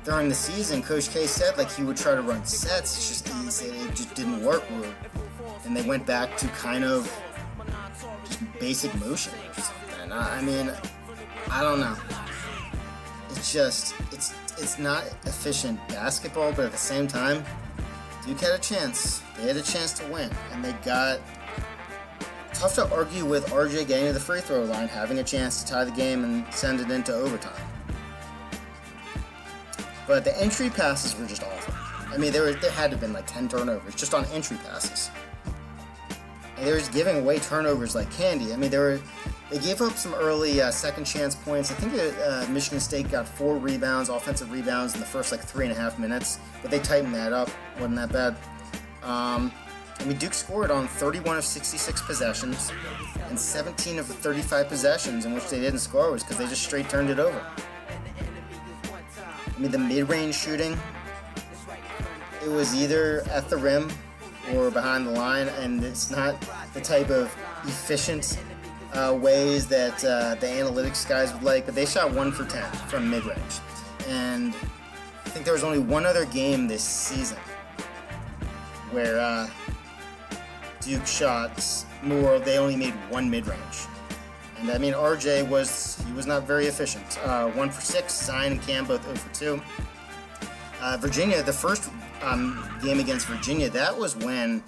during the season, Coach K said like he would try to run sets. It's just he said it just didn't work, and they went back to kind of just basic motion or something. I mean, I don't know. It's just it's not efficient basketball, but at the same time, Duke had a chance. They had a chance to win, and they got. Tough to argue with RJ getting to the free throw line, having a chance to tie the game and send it into overtime. But the entry passes were just awful. I mean, there had to have been like 10 turnovers just on entry passes. And they were just giving away turnovers like candy. I mean, They gave up some early second chance points. I think Michigan State got 4 rebounds, offensive rebounds in the first like 3.5 minutes, but they tightened that up. Wasn't that bad. I mean, Duke scored on 31 of 66 possessions, and 17 of the 35 possessions in which they didn't score was because they just straight turned it over. I mean, the mid-range shooting, it was either at the rim or behind the line, and it's not the type of efficient ways that the analytics guys would like, but they shot 1 for 10 from mid-range. And I think there was only one other game this season where Duke shot more. They only made 1 mid-range. And I mean, RJ was not very efficient. 1 for 6, Zion and Cam both 0 for 2. Virginia, the first game against Virginia, that was when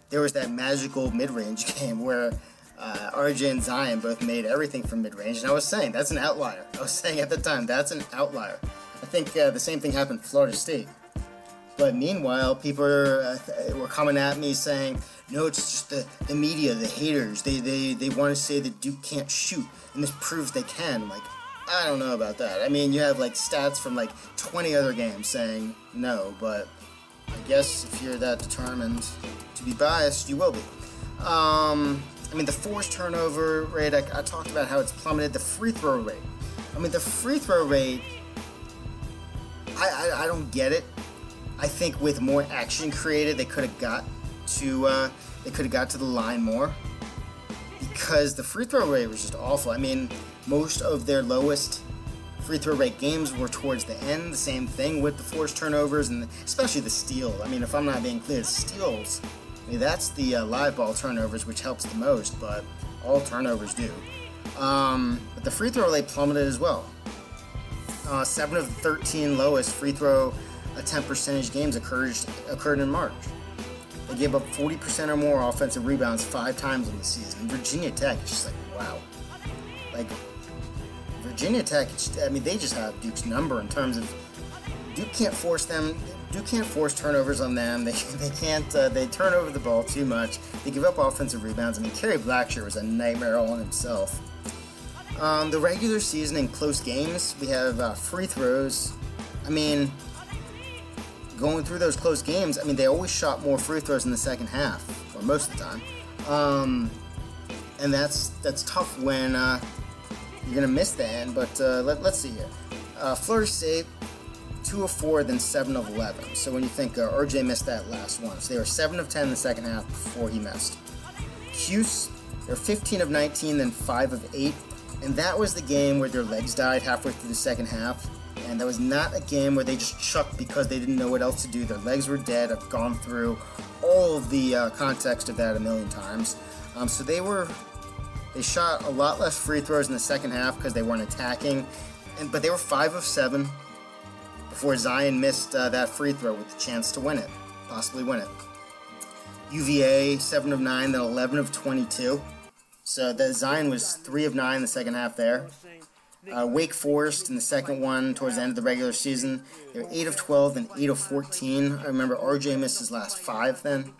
there was that magical mid-range game where RJ and Zion both made everything from mid-range, and I was saying, that's an outlier. I was saying at the time, that's an outlier. I think the same thing happened in Florida State. But meanwhile, people were coming at me saying, no, it's just the media, the haters. They want to say that Duke can't shoot, and this proves they can. Like, I don't know about that. I mean, you have like stats from like 20 other games saying no, but I guess if you're that determined to be biased, you will be. I mean, the forced turnover rate, I talked about how it's plummeted. The free throw rate. I mean, the free throw rate, I don't get it. I think with more action created, they could have got to the line more, because the free throw rate was just awful. I mean, most of their lowest free throw rate games were towards the end. The same thing with the forced turnovers and especially the steal. I mean, if I'm not being clear, the steals, I mean, that's the live ball turnovers, which helps the most, but all turnovers do. But the free throw rate plummeted as well. 7 of the 13 lowest free throw attempt percentage games occurred in March. They gave up 40% or more offensive rebounds 5 times in the season. And Virginia Tech, it's just like, wow. Like, Virginia Tech, I mean, they just have Duke's number in terms of Duke can't force turnovers on them. They can't. They turn over the ball too much. They give up offensive rebounds. I mean, Kerry Blackshear was a nightmare all in himself. The regular season in close games, we have free throws. I mean, going through those close games, I mean, they always shot more free throws in the second half, or most of the time. And that's tough when you're gonna miss the end. But let's see here. Florida State, 2 of 4, then 7 of 11. So when you think RJ missed that last one, so they were 7 of 10 in the second half before he missed. Cuse, they're 15 of 19, then 5 of 8, and that was the game where their legs died halfway through the second half. And that was not a game where they just chucked because they didn't know what else to do. Their legs were dead. I've gone through all of the context of that a million times. So they shot a lot less free throws in the second half because they weren't attacking. But they were 5 of 7 before Zion missed that free throw with the chance to win it, possibly win it. UVA, 7 of 9, then 11 of 22. So that Zion was 3 of 9 in the second half there. Wake Forest in the second one towards the end of the regular season, they were 8 of 12 and 8 of 14. I remember RJ missed his last 5 then.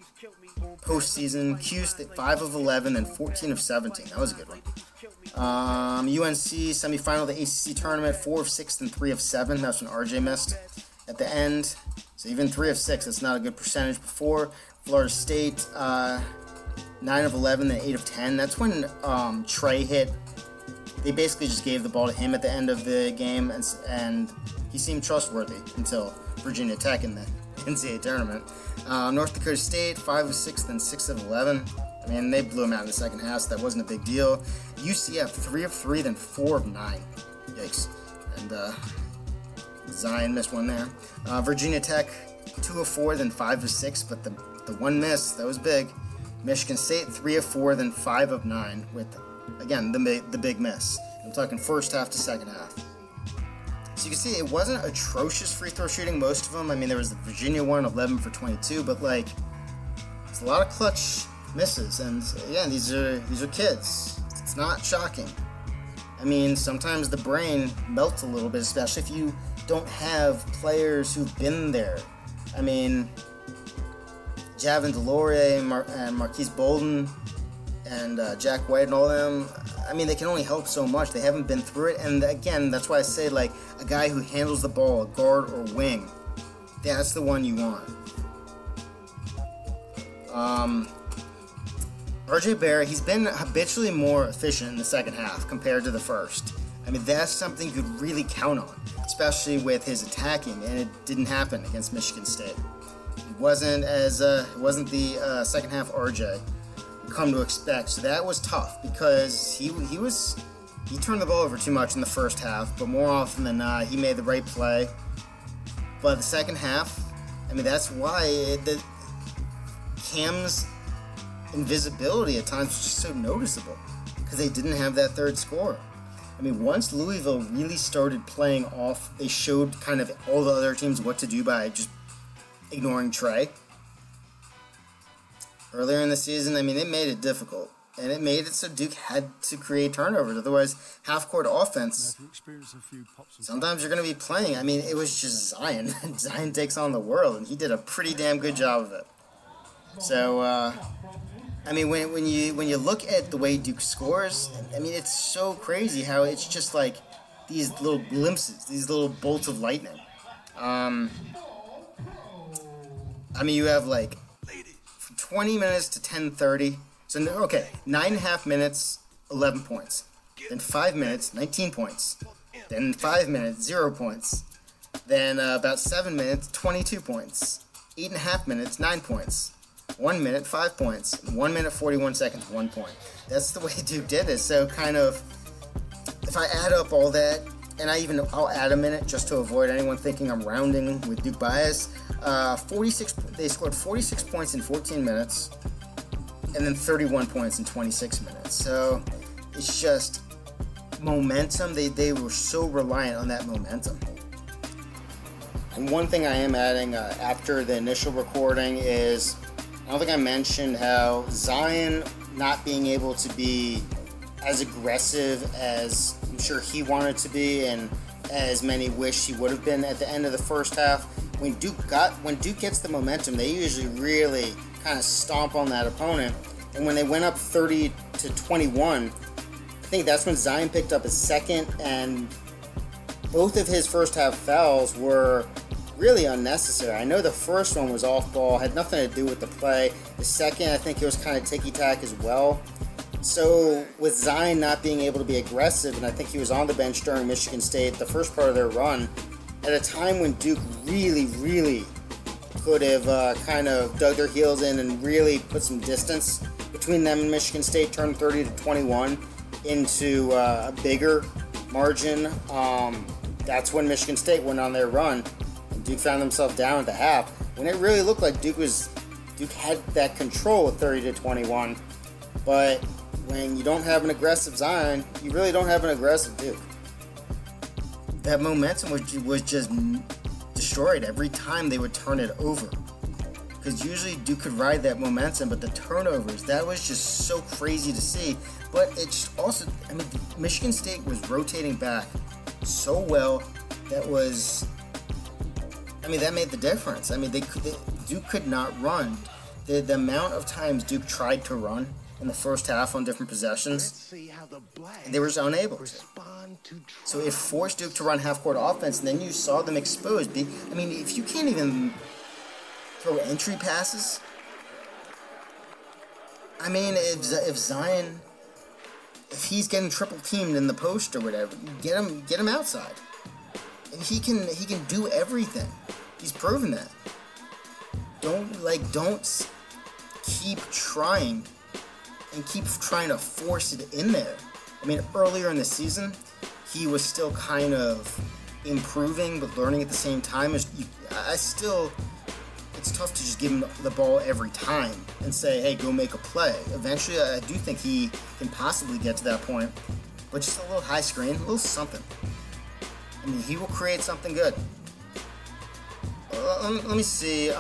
Postseason, Cuse 5 of 11 and 14 of 17. That was a good one. UNC semifinal of the ACC tournament, 4 of 6 and 3 of 7. That's when RJ missed at the end. So even 3 of 6, that's not a good percentage before. Florida State, 9 of 11 and 8 of 10. That's when Trey hit. They basically just gave the ball to him at the end of the game, and he seemed trustworthy until Virginia Tech in the NCAA tournament. North Dakota State, 5 of 6, then 6 of 11. I mean, they blew him out in the second half, so that wasn't a big deal. UCF, 3 of 3, then 4 of 9. Yikes. And Zion missed one there. Virginia Tech, 2 of 4, then 5 of 6, but the one miss, that was big. Michigan State, 3 of 4, then 5 of 9 with, again, the big miss. I'm talking first half to second half. So you can see it wasn't atrocious free throw shooting, most of them. I mean, there was the Virginia one, 11 for 22, but like, it's a lot of clutch misses. And again, these are kids. It's not shocking. I mean, sometimes the brain melts a little bit, especially if you don't have players who've been there. I mean, Javin DeLaurier and Marquise Bolden and Jack White and all them, I mean, they can only help so much. They haven't been through it, and again, that's why I say, like, a guy who handles the ball, a guard or wing, that's the one you want. RJ Barrett, he's been habitually more efficient in the second half compared to the first. I mean, that's something you could really count on, especially with his attacking, and it didn't happen against Michigan State. It wasn't the second half RJ come to expect, so that was tough because he turned the ball over too much in the first half, but more often than not, he made the right play. But the second half, I mean, that's why Cam's invisibility at times was just so noticeable, because they didn't have that third score. I mean, once Louisville really started playing off, they showed kind of all the other teams what to do by just ignoring Trey. Earlier in the season, I mean, it made it difficult. And it made it so Duke had to create turnovers. Otherwise, half-court offense, sometimes you're going to be playing. I mean, it was just Zion. Zion takes on the world, and he did a pretty damn good job of it. So, I mean, when you look at the way Duke scores, I mean, it's so crazy how it's just like these little glimpses, these little bolts of lightning. I mean, you have like from 20 minutes to 10:30. So, okay, 9.5 minutes, 11 points. Then 5 minutes, 19 points. Then 5 minutes, 0 points. Then about 7 minutes, 22 points. 8.5 minutes, 9 points. 1 minute, 5 points. 1 minute, 41 seconds, 1 point. That's the way Duke did it. So kind of, if I add up all that, and I'll add a minute just to avoid anyone thinking I'm rounding with Duke bias. They scored 46 points in 14 minutes. And then 31 points in 26 minutes. So it's just momentum. They were so reliant on that momentum. And one thing I am adding after the initial recording is, I don't think I mentioned how Zion not being able to be as aggressive as I'm sure he wanted to be, and as many wish he would have been at the end of the first half. When Duke gets the momentum, they usually really kind of stomp on that opponent. And when they went up 30-21, I think that's when Zion picked up his second, and both of his first half fouls were really unnecessary. I know the first one was off ball, had nothing to do with the play. The second, I think it was kind of ticky-tack as well. So with Zion not being able to be aggressive, and I think he was on the bench during Michigan State, the first part of their run, at a time when Duke really, really could have kind of dug their heels in and really put some distance between them and Michigan State, turned 30-21 into a bigger margin. That's when Michigan State went on their run, and Duke found themselves down at the half, when it really looked like Duke had that control at 30-21. But when you don't have an aggressive Zion, you really don't have an aggressive Duke. That momentum was just destroyed every time they would turn it over. Because usually Duke could ride that momentum, but the turnovers, that was just so crazy to see. But it's also, I mean, Michigan State was rotating back so well. That made the difference. I mean, Duke could not run. The amount of times Duke tried to run in the first half on different possessions, they were just unable to. So it forced Duke to run half-court offense, and then you saw them exposed. I mean, if you can't even throw entry passes, I mean, if Zion, if he's getting triple teamed in the post or whatever, get him outside, and he can do everything. He's proven that. Don't keep trying and keep trying to force it in there. I mean, earlier in the season, he was still kind of improving but learning at the same time. It's tough to just give him the ball every time and say, hey, go make a play. Eventually, I do think he can possibly get to that point, but just a little high screen, a little something. I mean, he will create something good. Let me see.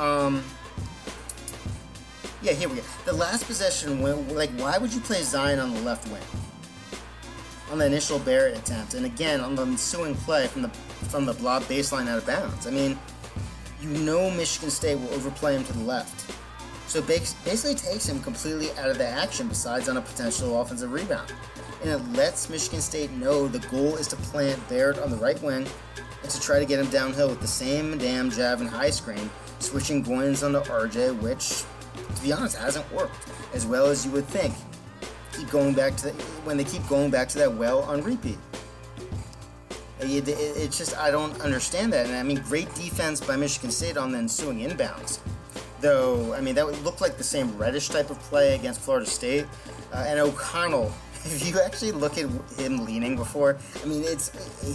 Yeah, here we go. The last possession, why would you play Zion on the left wing? On the initial Barrett attempt, and again on the ensuing play from the blob baseline out of bounds. I mean, you know Michigan State will overplay him to the left, so it basically takes him completely out of the action. Besides on a potential offensive rebound, and it lets Michigan State know the goal is to plant Barrett on the right wing and to try to get him downhill with the same damn jab and high screen, switching Goins onto RJ, which, to be honest, hasn't worked as well as you would think. When they keep going back to that well on repeat. It's just, I don't understand that. And I mean, great defense by Michigan State on the ensuing inbounds. Though, I mean, that would look like the same Reddish type of play against Florida State. And O'Connell, if you actually look at him leaning before, I mean,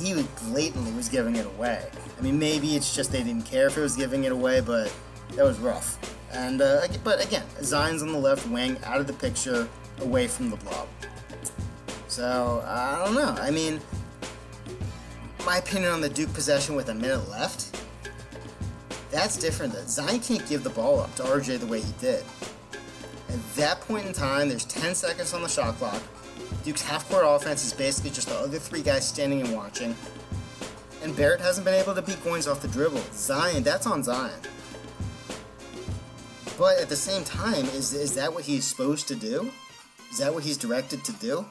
he blatantly was giving it away. I mean, maybe it's just they didn't care if it was giving it away, but that was rough. And but again, Zion's on the left wing, out of the picture, away from the blob. So, I don't know. I mean, my opinion on the Duke possession with a minute left, that's different. Zion can't give the ball up to RJ the way he did. At that point in time, there's 10 seconds on the shot clock. Duke's half-court offense is basically just the other three guys standing and watching. And Barrett hasn't been able to beat Goins off the dribble. Zion, that's on Zion. But at the same time, is that what he's supposed to do? Is that what he's directed to do?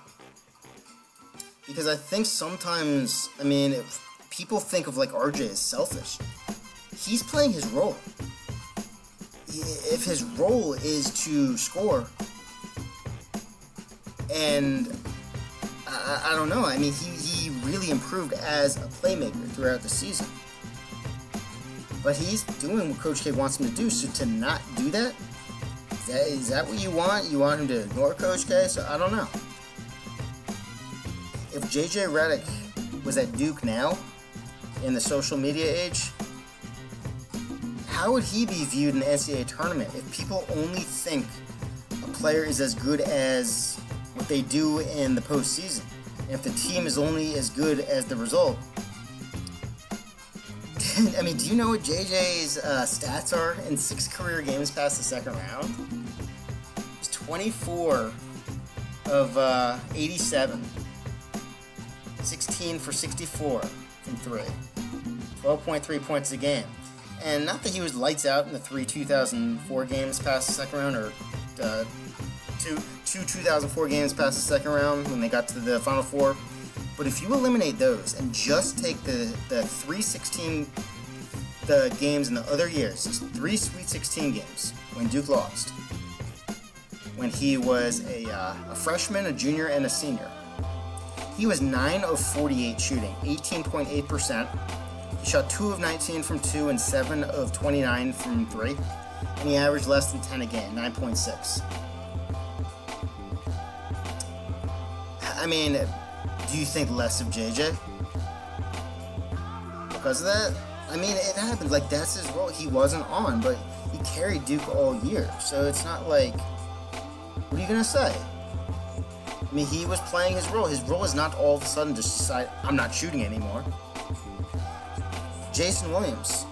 Because I think sometimes, I mean, if people think of like RJ as selfish. He's playing his role. If his role is to score, and I don't know, I mean, he really improved as a playmaker throughout the season. But he's doing what Coach K wants him to do, so to not do that, is that what you want? You want him to ignore Coach K? So I don't know. If JJ Redick was at Duke now, in the social media age, how would he be viewed in the NCAA tournament if people only think a player is as good as what they do in the postseason? And if the team is only as good as the result? I mean, do you know what JJ's stats are in 6 career games past the second round? It's 24 of 87. 16 for 64 from 3. 12.3 points a game. And not that he was lights out in the 2004 games past the second round, or two 2004 games past the second round when they got to the Final Four. But if you eliminate those and just take the 3-16 the games in the other years, it's 3 Sweet 16 games when Duke lost, when he was a freshman, a junior, and a senior. He was 9 of 48 shooting, 18.8%. He shot 2 of 19 from 2 and 7 of 29 from 3. And he averaged less than 10 a game, 9.6. I mean, do you think less of JJ because of that? I mean, it happens. Like, that's his role. He wasn't on, but he carried Duke all year. So it's not like, what are you going to say? I mean, he was playing his role. His role is not all of a sudden just decide, I'm not shooting anymore. Jason Williams.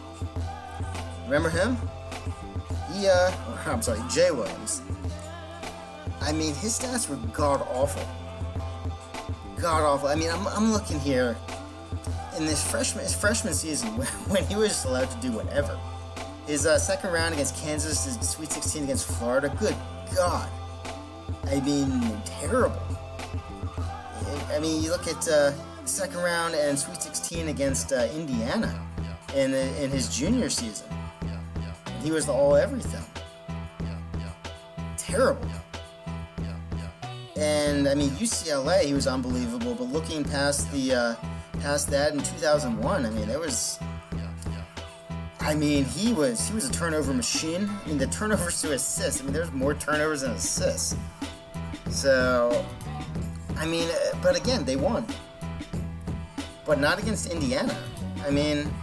Remember him? Jay Williams. I mean, his stats were god-awful. God-awful. I mean, I'm looking here in his freshman season when he was just allowed to do whatever. His second round against Kansas, his Sweet 16 against Florida, good God. I mean, terrible. I mean, you look at second round and Sweet 16 against Indiana in his junior season. He was the all-everything. Terrible. And, I mean, UCLA, he was unbelievable, but looking past that in 2001, I mean, there was... I mean, he was a turnover machine. I mean, the turnovers to assists. I mean, there's more turnovers than assists. So, I mean, but again, they won. But not against Indiana. I mean,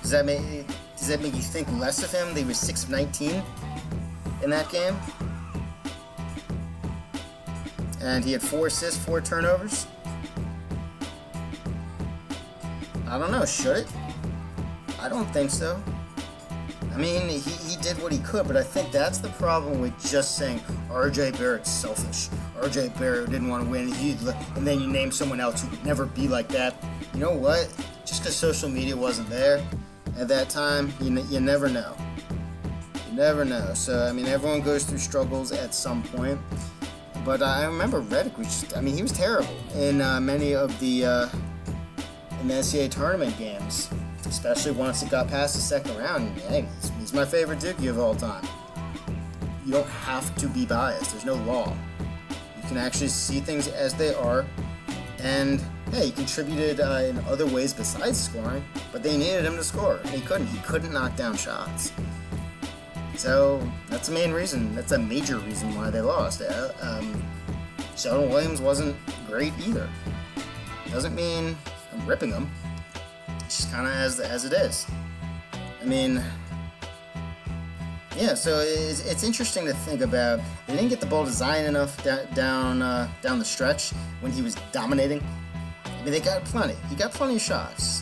does that make you think less of him? They were 6 of 19 in that game. And he had 4 assists, 4 turnovers. I don't know, should it? I don't think so. I mean, he did what he could, but I think that's the problem with just saying RJ Barrett's selfish. RJ Barrett didn't want to win, and then you name someone else who would never be like that. You know what? Just because social media wasn't there at that time, you never know. You never know. So, I mean, everyone goes through struggles at some point. But I remember Reddick was, I mean, he was terrible in many of the in the NCAA tournament games, especially once it got past the second round. Hey, he's my favorite Dookie of all time. You don't have to be biased. There's no law. You can actually see things as they are. And hey, he contributed in other ways besides scoring, but they needed him to score, and he couldn't. He couldn't knock down shots. So that's the main reason. That's a major reason why they lost. Sheldon Williams wasn't great either. Doesn't mean I'm ripping him. It's just kind of as it is. I mean, yeah. So it's interesting to think about. They didn't get the ball designed enough down the stretch when he was dominating. I mean, they got plenty. He got plenty of shots.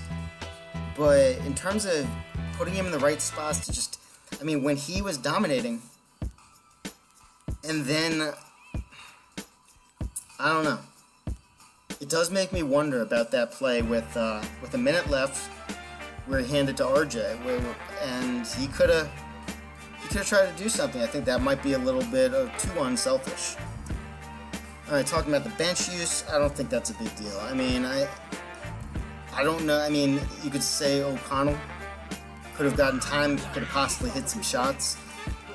But in terms of putting him in the right spots to just, I mean, when he was dominating, and then, I don't know. It does make me wonder about that play with a minute left, where he handed to RJ, and he could have tried to do something. I think that might be a little bit too unselfish. All right, talking about the bench use, I don't think that's a big deal. I mean, I don't know. I mean, you could say O'Connell could have gotten time, could have possibly hit some shots.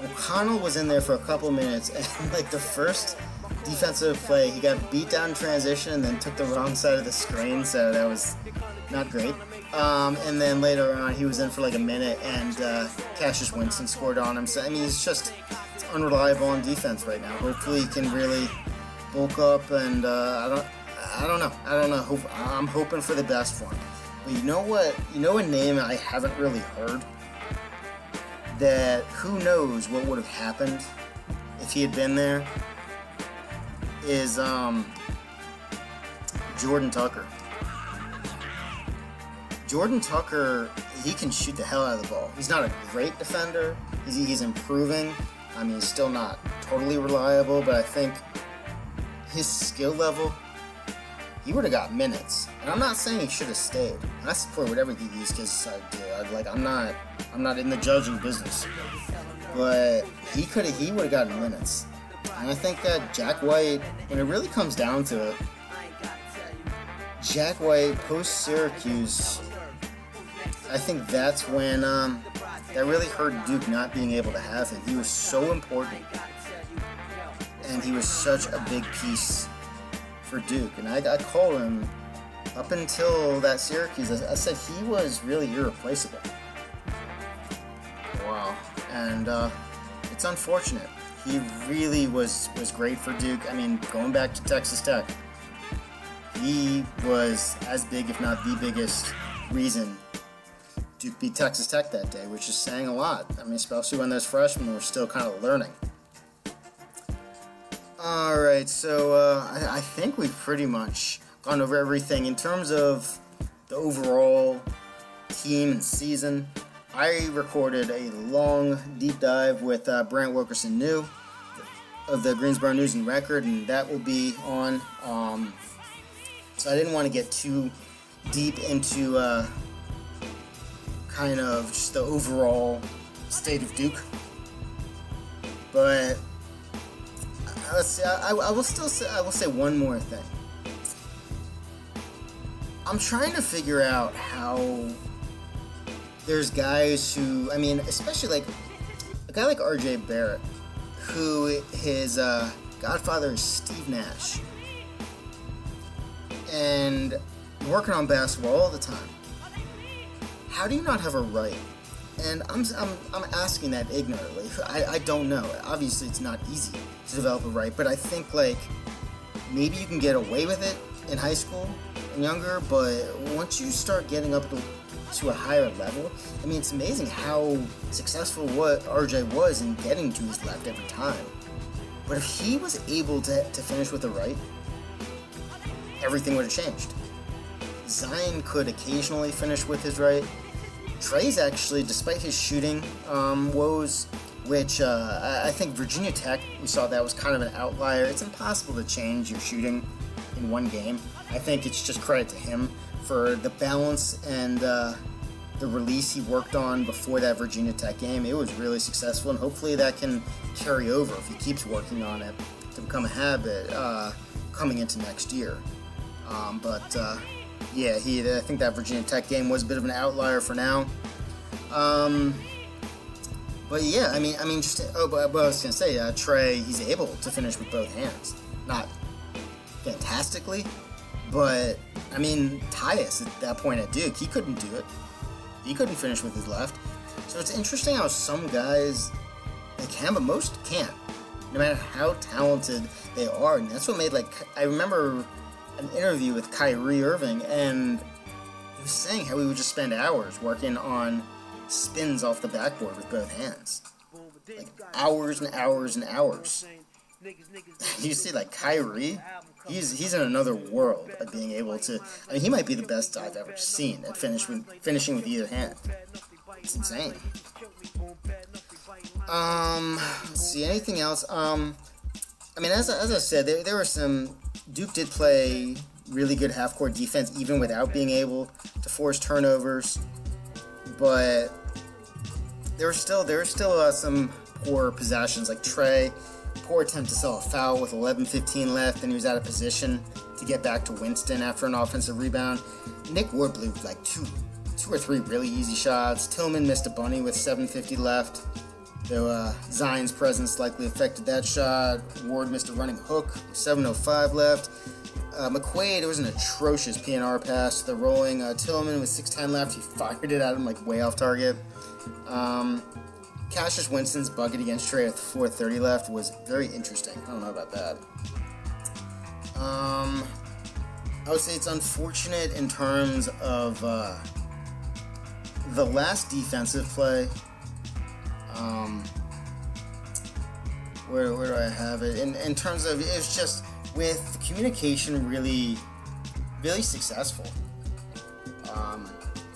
O'Connell was in there for a couple minutes, and like the first defensive play, he got beat down in transition and then took the wrong side of the screen, so that was not great. And then later on, he was in for like a minute, and Cassius Winston scored on him. So I mean, it's unreliable on defense right now. Hopefully, he can really bulk up, and I don't know. I'm hoping for the best for him. But you know what? You know a name I haven't really heard? That who knows what would have happened if he had been there? Is Jordan Tucker. Jordan Tucker, he can shoot the hell out of the ball. He's not a great defender. He's improving. I mean, he's still not totally reliable, but I think his skill level, he would have got minutes. And I'm not saying he should have stayed. I support whatever these kids do. I'm not in the judging business. But he would have gotten minutes. And I think that Jack White, when it really comes down to it, Jack White post Syracuse, I think that's when that really hurt Duke not being able to have him. He was so important, and he was such a big piece for Duke. And I called him up until that Syracuse. I said he was really irreplaceable. Wow, and it's unfortunate. He really was great for Duke. I mean, going back to Texas Tech, he was as big, if not the biggest, reason Duke beat Texas Tech that day, which is saying a lot. I mean, especially when those freshmen were still kind of learning. All right, so I think we've pretty much gone over everything in terms of the overall team and season. I recorded a long deep dive with Brant Wilkerson New of the Greensboro News and Record, and that will be on. So I didn't want to get too deep into kind of just the overall state of Duke, but let's see. I will say one more thing. I'm trying to figure out how there's guys who, I mean, especially like a guy like RJ Barrett, who his godfather is Steve Nash, and working on basketball all the time. How do you not have a right? And I'm asking that ignorantly. I don't know. Obviously, it's not easy to develop a right, but I think like maybe you can get away with it in high school and younger, but once you start getting up to a higher level, I mean, it's amazing how successful what RJ was in getting to his left every time. But if he was able to finish with a right, everything would have changed. Zion could occasionally finish with his right. Trey's actually, despite his shooting woes, which I think Virginia Tech, we saw that was kind of an outlier. It's impossible to change your shooting in one game. I think it's just credit to him for the balance and the release he worked on before that Virginia Tech game. It was really successful, and hopefully that can carry over if he keeps working on it to become a habit coming into next year. Yeah, I think that Virginia Tech game was a bit of an outlier for now. But yeah, I mean, but I was gonna say, Trey, he's able to finish with both hands. Not fantastically, but I mean, Tyus at that point at Duke, he couldn't do it. He couldn't finish with his left. So it's interesting how some guys they can, but most can't. No matter how talented they are, and that's what made I remember an interview with Kyrie Irving, and he was saying how he would just spend hours working on spins off the backboard with both hands, like hours and hours and hours. You see, Kyrie, he's in another world of being able to. I mean, he might be the best I've ever seen at finishing with either hand. It's insane. Let's see, anything else? I mean, as I said, there were some. Duke did play really good half-court defense, even without being able to force turnovers. But there were still some poor possessions, like Trey, poor attempt to sell a foul with 11:15 left, and he was out of position to get back to Winston after an offensive rebound. Nick Ward blew two or three really easy shots. Tillman missed a bunny with 7:50 left, though Zion's presence likely affected that shot. Ward missed a running hook with 7:05 left. McQuaid, it was an atrocious PNR pass to the rolling Tillman with 6:10 left. He fired it at him way off target. Cassius Winston's bucket against Trey with 4:30 left was very interesting. I don't know about that. I would say it's unfortunate in terms of the last defensive play. Where do I have it? In terms of, it's just with communication really successful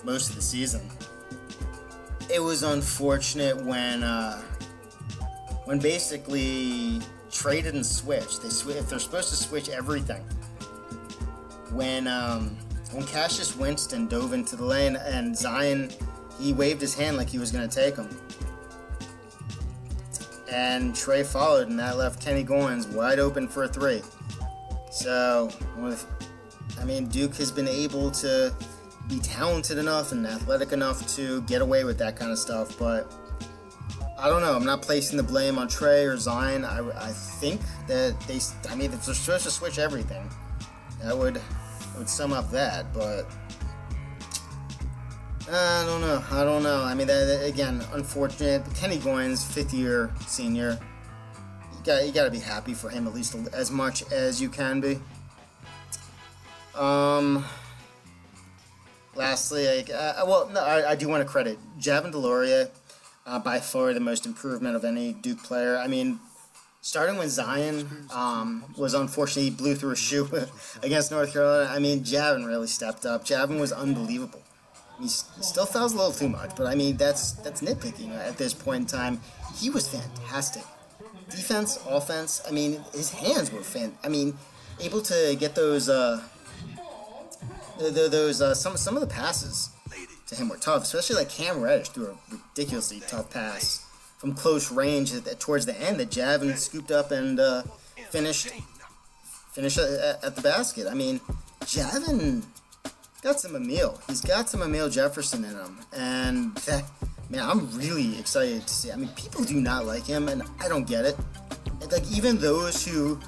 most of the season. It was unfortunate when basically Trey didn't switch. If they're supposed to switch everything. When Cassius Winston dove into the lane and Zion, he waved his hand like he was going to take him. And Trey followed, and that left Kenny Goins wide open for a three. So, Duke has been able to be talented enough and athletic enough to get away with that kind of stuff, but I don't know. I'm not placing the blame on Trey or Zion. I think that if they're supposed to switch everything, that would sum up that, but I don't know. I mean, that again, unfortunate. Kenny Goins, fifth-year senior. You got to be happy for him at least as much as you can be. Lastly, I do want to credit Javin DeLaurier, by far the most improvement of any Duke player. I mean, starting when Zion was unfortunately he blew through a shoe against North Carolina. I mean, Javin really stepped up. Javin was unbelievable. He still fouls a little too much, but I mean, that's nitpicking at this point in time. He was fantastic. Defense, offense, I mean, his hands were able to get those some of the passes to him were tough, especially Cam Reddish threw a ridiculously tough pass from close range towards the end that Javin scooped up and finished at the basket. I mean, Javin got some Emile. He's got some Emile Jefferson in him, and I'm really excited to see. I mean, people do not like him, and I don't get it. Even those who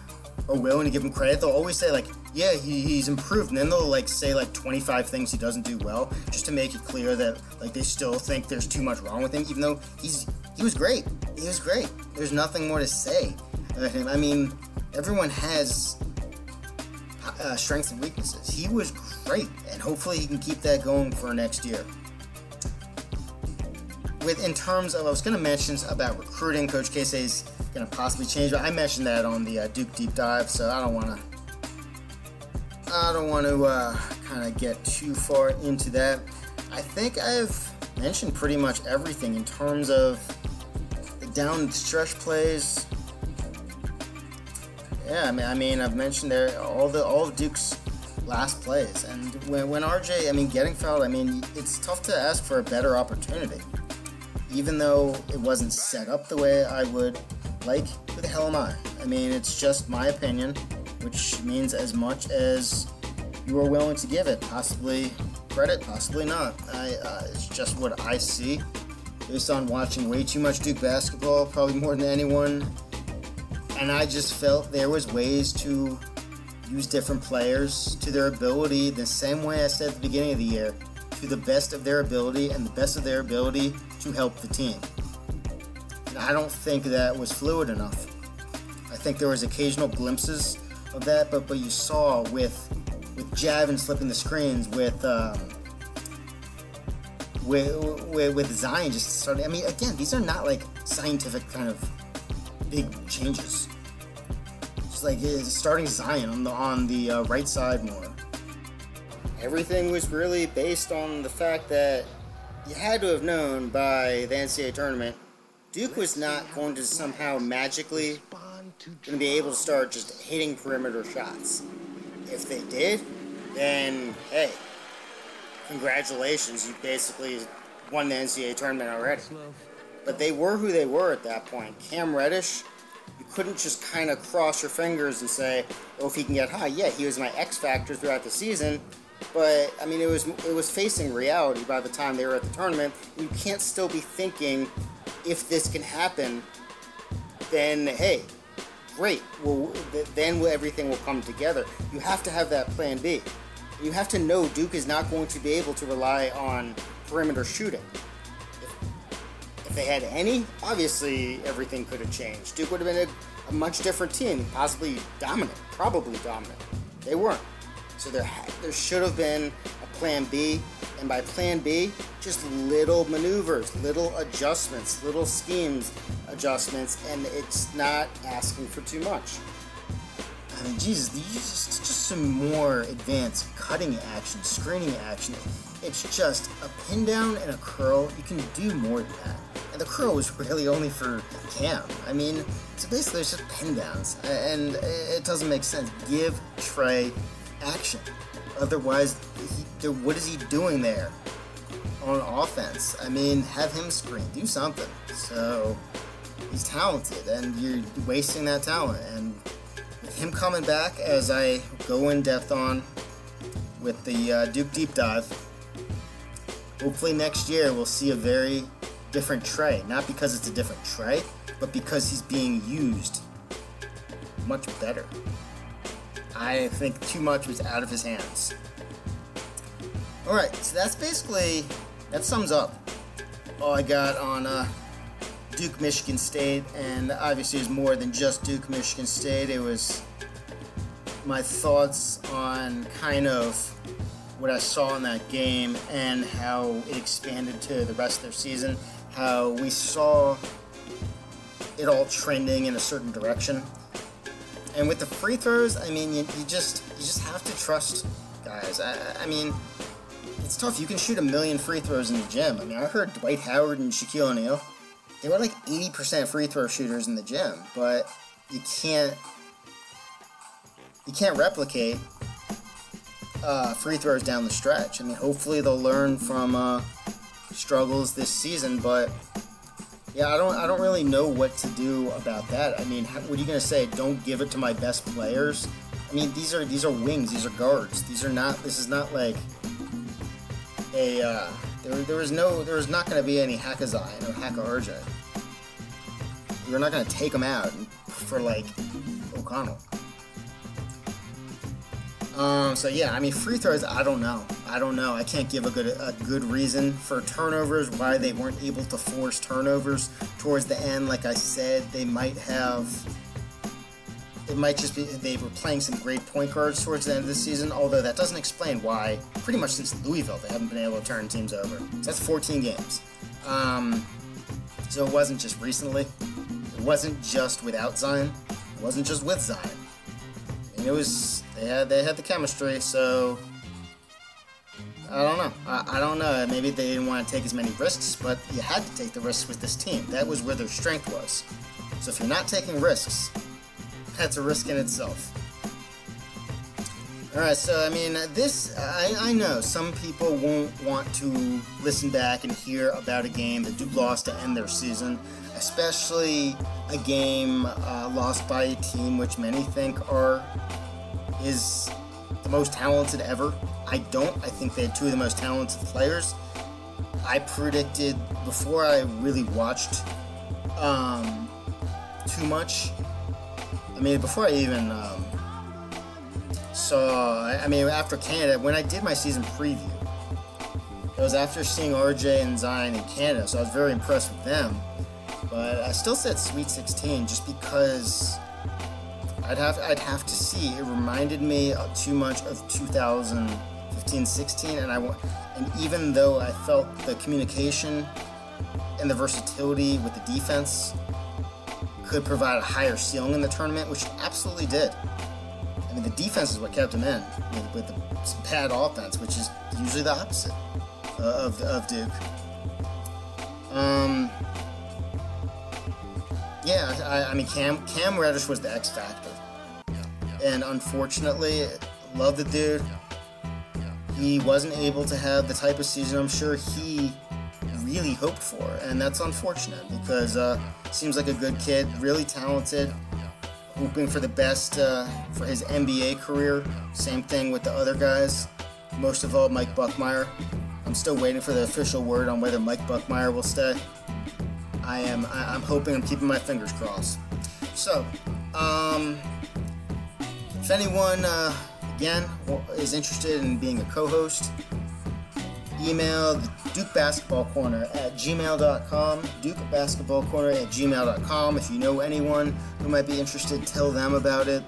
are willing to give him credit, they'll always say yeah, he's improved, and then they'll say 25 things he doesn't do well, just to make it clear that they still think there's too much wrong with him, even though he was great. He was great. There's nothing more to say about him. I mean, everyone has strengths and weaknesses. He was great, and hopefully he can keep that going for next year. In terms of, I was going to mention about recruiting, Coach Casey's going to possibly change, but I mentioned that on the Duke Deep Dive, so I don't want to kind of get too far into that. I think I've mentioned pretty much everything in terms of the down stretch plays. Yeah, I mean, I've mentioned all of Duke's last plays, and when RJ, getting fouled, it's tough to ask for a better opportunity, even though it wasn't set up the way I would like, who the hell am I? I mean, it's just my opinion, which means as much as you are willing to give it. Possibly credit, possibly not. It's just what I see based on watching way too much Duke basketball, probably more than anyone. And I just felt there was ways to use different players to their ability, the same way I said at the beginning of the year, to the best of their ability and the best of their ability to help the team. And I don't think that was fluid enough. I think there was occasional glimpses of that, but you saw with Javin slipping the screens, with Zion just starting. I mean, again, these are not like scientific kind of big changes. Just like starting Zion on the right side more. Everything was really based on the fact that you had to have known by the NCAA tournament, Duke was not going to somehow magically going to be able to start just hitting perimeter shots. If they did, then hey, congratulations, you basically won the NCAA tournament already. But they were who they were at that point. Cam Reddish, you couldn't just kind of cross your fingers and say, oh, if he can get high. Yeah, he was my X factor throughout the season, but I mean, it was facing reality by the time they were at the tournament. You can't still be thinking, if this can happen, then hey, great. Well, then everything will come together. You have to have that plan B. You have to know Duke is not going to be able to rely on perimeter shooting. If they had any, obviously everything could have changed. Duke would have been a much different team, possibly dominant, probably dominant. They weren't. So there should have been a plan B, and by plan B, just little maneuvers, little adjustments, little schemes adjustments, and it's not asking for too much. I mean, Jesus, just some more advanced cutting action, screening action. It's just a pin down and a curl. You can do more than that. And the curl was really only for Cam. I mean, so basically it's just pin downs, and it doesn't make sense. Give Trey action. Otherwise, what is he doing there on offense? I mean, have him screen, do something. So he's talented, and you're wasting that talent. And with him coming back, as I go in depth on with the Duke Deep Dive, hopefully next year we'll see a very different Trey. Not because it's a different Trey, but because he's being used much better. I think too much was out of his hands. Alright, so that sums up all I got on Duke, Michigan State, and obviously it was more than just Duke, Michigan State. It was my thoughts on kind of what I saw in that game and how it expanded to the rest of their season, how we saw it all trending in a certain direction. And with the free throws, I mean, you just have to trust guys. I mean, it's tough. You can shoot 1,000,000 free throws in the gym. I mean, I heard Dwight Howard and Shaquille O'Neal, they were like 80% free throw shooters in the gym, but you can't replicate free throws down the stretch. I mean, hopefully they'll learn from struggles this season, but yeah, I don't really know what to do about that. I mean, what are you gonna say? Don't give it to my best players? I mean, these are wings. These are guards. This is not like a. There was not gonna be any Hack-a-Zion or Hack-a-RJ. You're not gonna take them out for like O'Connell. So yeah, I mean, free throws, I don't know. I can't give a good reason for turnovers, why they weren't able to force turnovers towards the end. Like I said, it might just be they were playing some great point guards towards the end of the season, although that doesn't explain why, pretty much since Louisville, they haven't been able to turn teams over. So that's 14 games. So it wasn't just recently. It wasn't just without Zion. It wasn't just with Zion. I mean, it was... They had the chemistry, so I don't know. I don't know. Maybe they didn't want to take as many risks, but you had to take the risks with this team. That was where their strength was. So if you're not taking risks, that's a risk in itself. Alright, so I mean, I know some people won't want to listen back and hear about a game that Duke lost to end their season, especially a game lost by a team which many think is the most talented ever. I don't. I think they had two of the most talented players. I predicted, before I really watched too much, I mean, before I even after Canada, when I did my season preview, it was after seeing RJ and Zion in Canada, so I was very impressed with them. But I still said Sweet 16 just because I'd have to see. It reminded me too much of 2015-16, and even though I felt the communication and the versatility with the defense could provide a higher ceiling in the tournament, which it absolutely did. I mean, the defense is what kept him in, with the bad offense, which is usually the opposite of Duke. I mean, Cam Reddish was the X factor, and unfortunately, love the dude. He wasn't able to have the type of season I'm sure he really hoped for, and that's unfortunate because seems like a good kid, really talented. Hoping for the best for his NBA career. Same thing with the other guys. Most of all, Mike Buckmire. I'm still waiting for the official word on whether Mike Buckmire will stay. I'm hoping. I'm keeping my fingers crossed. So, if anyone again is interested in being a co-host, email the Duke Basketball Corner at gmail.com. DukeBasketballCorner@gmail.com. If you know anyone who might be interested, tell them about it.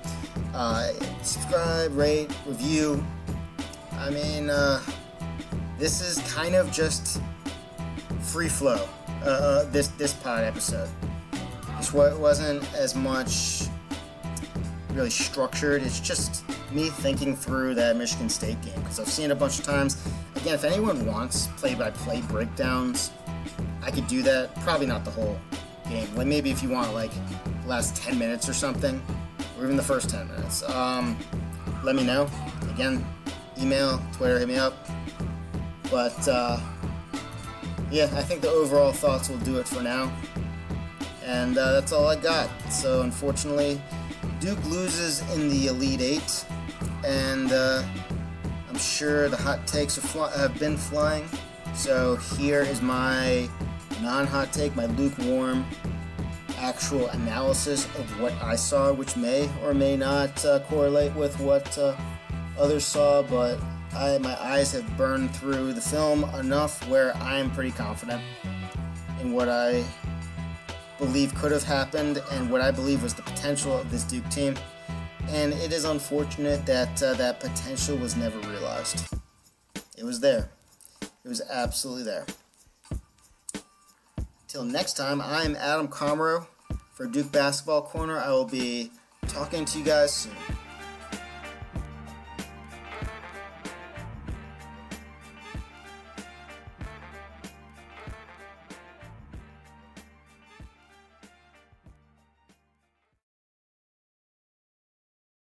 Subscribe, rate, review. I mean, this is kind of just free flow. This pod episode. This wasn't as much really structured. It's just me thinking through that Michigan State game because I've seen it a bunch of times. Again, if anyone wants play-by-play breakdowns, I could do that. Probably not the whole game. Like maybe if you want like the last 10 minutes or something, or even the first 10 minutes. Let me know. Again, email, Twitter, hit me up. But yeah, I think the overall thoughts will do it for now. And that's all I got. So unfortunately, Duke loses in the Elite Eight, and I'm sure the hot takes have been flying. So here is my non-hot take, my lukewarm actual analysis of what I saw, which may or may not correlate with what others saw, but my eyes have burned through the film enough where I am pretty confident in what I believe could have happened and what I believe was the potential of this Duke team. And it is unfortunate that that potential was never realized. It was there. It was absolutely there. Till next time, I'm Adam Comro for Duke Basketball Corner. I will be talking to you guys soon.